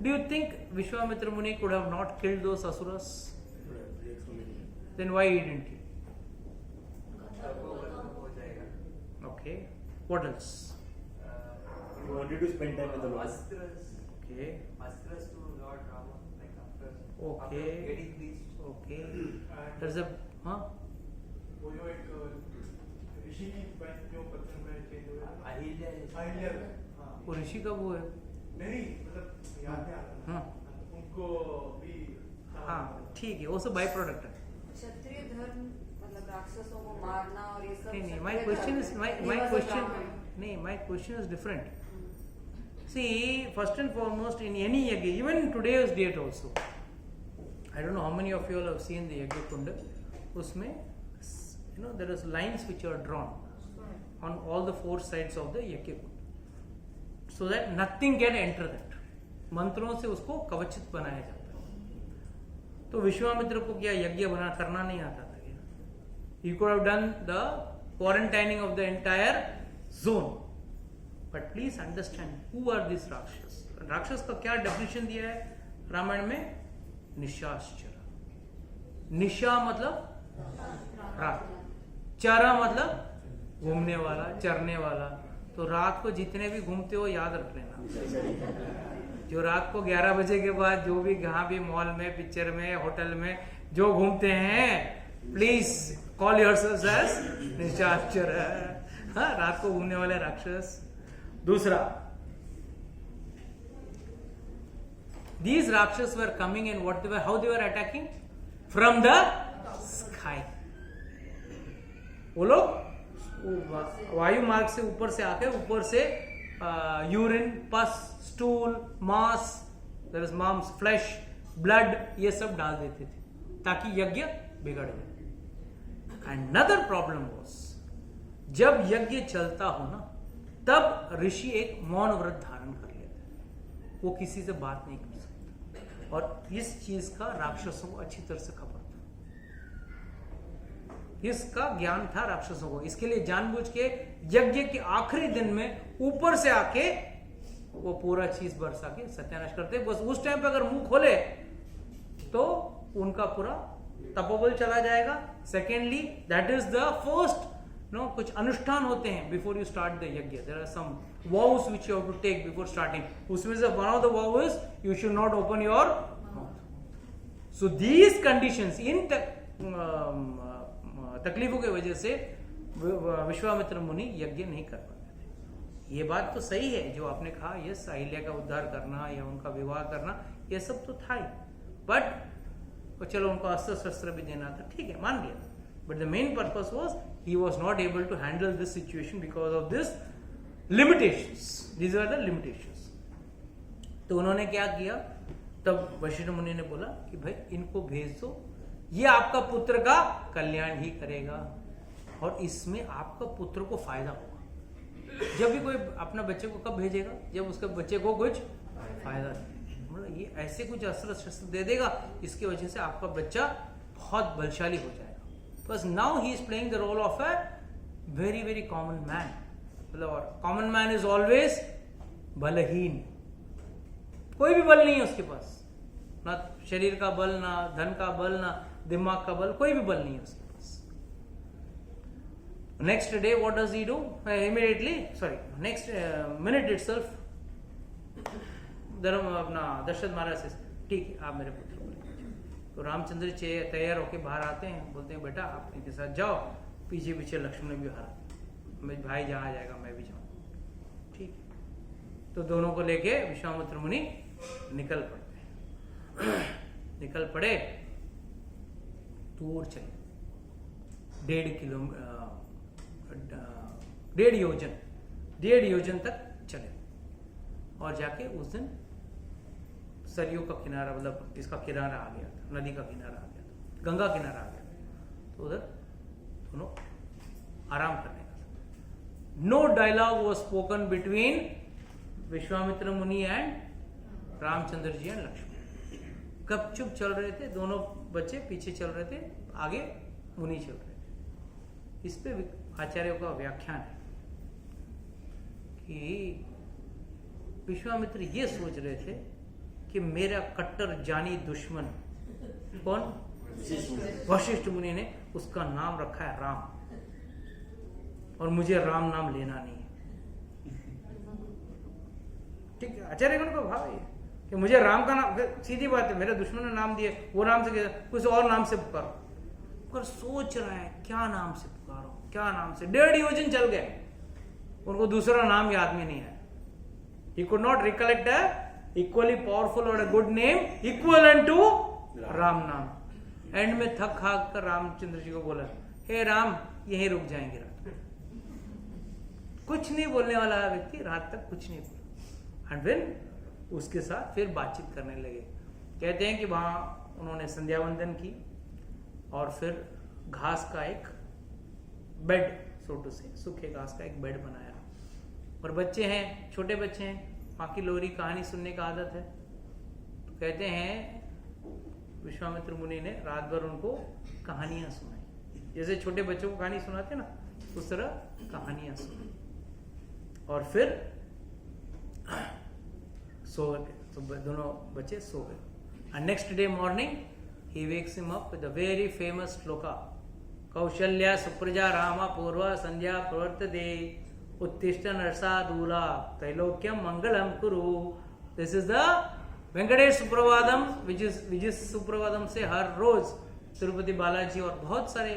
do you think Vishwamitra Muni could have not killed those asuras? Then why didn't he? Okay. What else? He wanted to spend time with the Lord. Okay. Astras to Lord Rama, like after Okay. getting reached. Okay. There's a वो जो एक ऋषि की बहन जो पत्थर में change हुए थे, अहिल्या अहिल्या, हाँ। वो ऋषि का वो है। नहीं मतलब याद नहीं आ रहा, हाँ। उनको भी हाँ ठीक है, वो सब बाई प्रोडक्ट है। क्षत्रिय धर्म मतलब राक्षसों को मारना और ये सब। नहीं, my question is my question is different. See, first and foremost, in any yagya, even in today's date also, I don't know how many of you all have seen the Yagya Kunda. उसमें, there is lines which are drawn on all the four sides of the Yagya Kunda, so that nothing can enter that. मंत्रों से उसको कवचित बनाया जाता है। तो विश्वामित्र को क्या यज्ञ करना नहीं आता था? He could have done the quarantining of the entire zone. But please understand, who are these Rakshas? राक्षस का क्या डेफिनेशन दिया है रामायण में? निशाचर। निशा मतलब रात, चरा मतलब घूमने वाला, चरने वाला। तो रात को जितने भी घूमते हो याद रख लेना, जो रात को 11 बजे के बाद जो भी जहां भी मॉल में, पिक्चर में, होटल में जो घूमते हैं, प्लीज कॉल योरसेल्व्स एज निशाचर। हाँ, रात को घूमने वाले राक्षस। दूसरा, these Rakshas were coming and what they were, how they were attacking? From the sky. वो लोग वायु मार्ग से ऊपर से आके, ऊपर से यूरिन, पस, स्टूल, मांस, देयर इज मांस, फ्लैश, ब्लड, ये सब डाल देते थे ताकि यज्ञ बिगड़ जाए। अनदर प्रॉब्लम वाज, जब यज्ञ चलता हो ना, तब ऋषि एक मौन व्रत धारण कर लेते हैं, वो किसी से बात नहीं कर सकता। और इस चीज का राक्षसों को अच्छी तरह से खबर था, इसका ज्ञान था राक्षसों को। इसके लिए जानबूझ के यज्ञ के आखिरी दिन में ऊपर से आके वो पूरा चीज बरसा के सत्यानाश करते। बस उस टाइम पे अगर मुंह खोले तो उनका पूरा तपोबल चला जाएगा। Secondly, that is the first कुछ अनुष्ठान होते हैं before you start the yagya. There are some vows which you have to take before starting. उसमें से one of the vow is you should not open your mouth. So these conditions, इन तकलीफों की वजह से विश्वामित्र मुनि यज्ञ नहीं कर पाते थे। ये बात तो सही है जो आपने कहा, यस, अहिल्या का उद्धार करना या उनका विवाह करना, ये सब तो था ही, बट चलो उनको अस्त्र शस्त्र भी देना था, ठीक है, मान लिया। But the main purpose was he was not able to handle this situation because of this limitations. These are the limitations. तो उन्होंने क्या किया? तब वशिष्ठ मुनि ने बोला कि भाई इनको भेज दो, ये आपका पुत्र का कल्याण ही करेगा और इसमें आपका पुत्र को फायदा होगा। जब भी कोई अपना बच्चे को कब भेजेगा, जब उसके बच्चे को कुछ फायदा मतलब ये ऐसे कुछ अस्त्र शस्त्र दे देगा इसकी वजह से आपका बच्चा बहुत बलशाली हो जाएगा। बस now he is playing the role of a very very common man. मतलब कॉमन मैन इज ऑलवेज बलहीन, कोई भी बल नहीं है उसके पास, ना शरीर का बल, ना धन का बल, ना दिमाग का बल, कोई भी बल नहीं है उसके पास। Next day what does he do? Immediately next minute itself अपना दशरथ महाराज से, ठीक है आप मेरे पुत्र को लेकर जाओ। तो रामचंद्र जी तैयार होके बाहर आते हैं, बोलते हैं बेटा आप इनके साथ जाओ। पीछे पीछे लक्ष्मण भी हारा, मेरे भाई जहां जाएगा मैं भी जाऊँ। ठीक है, तो दोनों को लेके विश्वामित्र मुनि निकल पड़े दूर चले, 1.5 योजन तक चले और जाके उस दिन सरयू का किनारा, मतलब इसका किनारा आ गया था, नदी का किनारा आ गया था, गंगा किनारा आ गया था। तो उधर दोनों आराम करने का था। No dialogue was spoken between Vishwamitra Muni and Ramchandra ji and Lakshman. गपचुप चल रहे थे, दोनों बच्चे पीछे चल रहे थे, आगे मुनि चल रहे थे। इस पे आचार्यों का व्याख्यान है कि विश्वामित्र ये सोच रहे थे कि मेरा कट्टर जानी दुश्मन कौन? वशिष्ठ मुनि ने उसका नाम रखा है राम, और मुझे राम नाम लेना नहीं है। ठीक है, आचार्यगण का भाव है कि मुझे राम का नाम, सीधी बात है, मेरे दुश्मन ने नाम दिए, वो नाम से कुछ और नाम से पुकारो। पर सोच रहा है क्या नाम से पुकारो, क्या नाम से। 1.5 योजन चल गए, उनको दूसरा नाम याद में नहीं आया। He could not recollect a equally powerful or a good name equivalent to Ram नाम। एंड में थक हाक कर रामचंद्र जी को बोला, हे राम यहीं रुक जाएंगे रात। कुछ नहीं बोलने वाला व्यक्ति रात तक कुछ नहीं बोला। एंड फिर उसके साथ फिर बातचीत करने लगे। कहते हैं कि वहां उन्होंने संध्या वंदन की और फिर घास का एक बेड, सोटू से सूखे घास का एक बेड बनाया। और बच्चे हैं, छोटे बच्चे हैं, माँ की लोरी कहानी सुनने का आदत है। तो कहते हैं विश्वामित्र मुनि ने रात भर उनको कहानियां सुनाई, जैसे छोटे बच्चों को कहानी सुनाते ना, उस तरह कहानियां सुनाई। और फिर सो गए, तो दोनों बच्चे सो गए। And next day morning he wakes him up with the very famous shloka, Kausalya सुप्रजा रामा पूर्वा संध्या प्रवर्तते उत्तिष्ठ नरसादूला त्रैलोक्यम मंगलम कुरु। This is the Venkatesha Suprabhatam, which is Suprabhatam से हर रोज तिरुपति बालाजी और बहुत सारे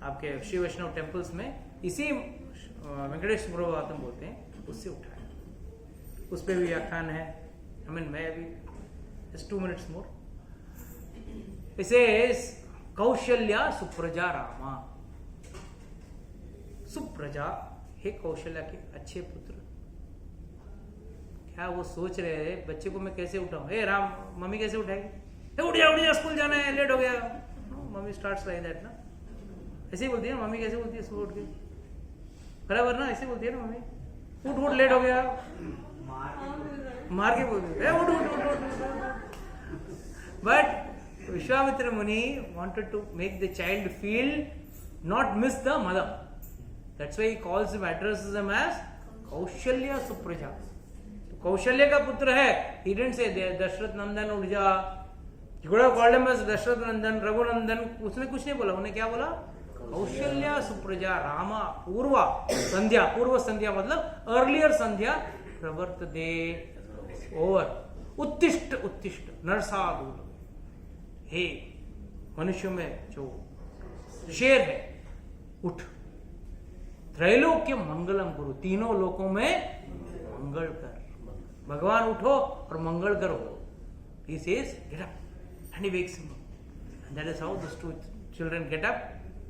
आपके श्री वैष्णव टेम्पल्स में इसी वेंकटेश सुप्रभातम बोलते हैं, उससे उठाया। उस पर भी व्याख्यान है। मैं अभी just 2 minutes more. It says Kaushalya सुप्रजा रामा। सुप्रजा, हे कौशल्या के अच्छे पुत्र। क्या वो सोच रहे हैं बच्चे को मैं कैसे उठाऊं? हे राम, मम्मी कैसे उठाएगी? उठ जा स्कूल जाना है, लेट हो गया। मम्मी स्टार्ट्स लाइक दैट ना, ऐसे ही बोलती है मम्मी। कैसे बोलती है सुबह उठ के? बराबर ना, ऐसे बोलती है ना मम्मी, उठ उठ लेट हो गया, मार के बोलती है उठ उठ उठ। बट विश्वामित्र मुनि wanted to make the child feel not miss the mother. That's why he calls him, addresses him as Kaushalya Supraja. तो कौशल्य का पुत्र है। He didn't say दशरथ नंदन उठ जा। He could have called him as Dasharath नंदन, रघुनंदन। उसने कुछ नहीं बोला। उन्हें क्या बोला? कौशल्या सुप्रजा रामा पूर्वा संध्या। पूर्व संध्या मतलब अर्लियर संध्या प्रवर्तते, ओवर। उत्तिष्ठ, उत्तिष्ठ नरसादूल, हे मनुष्य में जो शेर है, उठ। त्रैलोक्य मंगलम गुरु, तीनों लोकों में मंगल कर। भगवान उठो और मंगल करो। He says, get up, and he wakes him up. And that is how those two children get up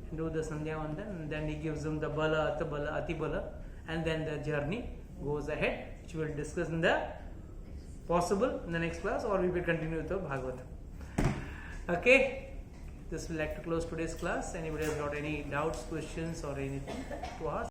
and do the Sandhya Vandan, and then he gives them the bala, ati bala, and then the journey goes ahead, which we will discuss in the possible in the next class, or we will continue with the Bhagavatam. Okay, this will like to close today's class. Anybody has got any doubts, questions, or anything to ask?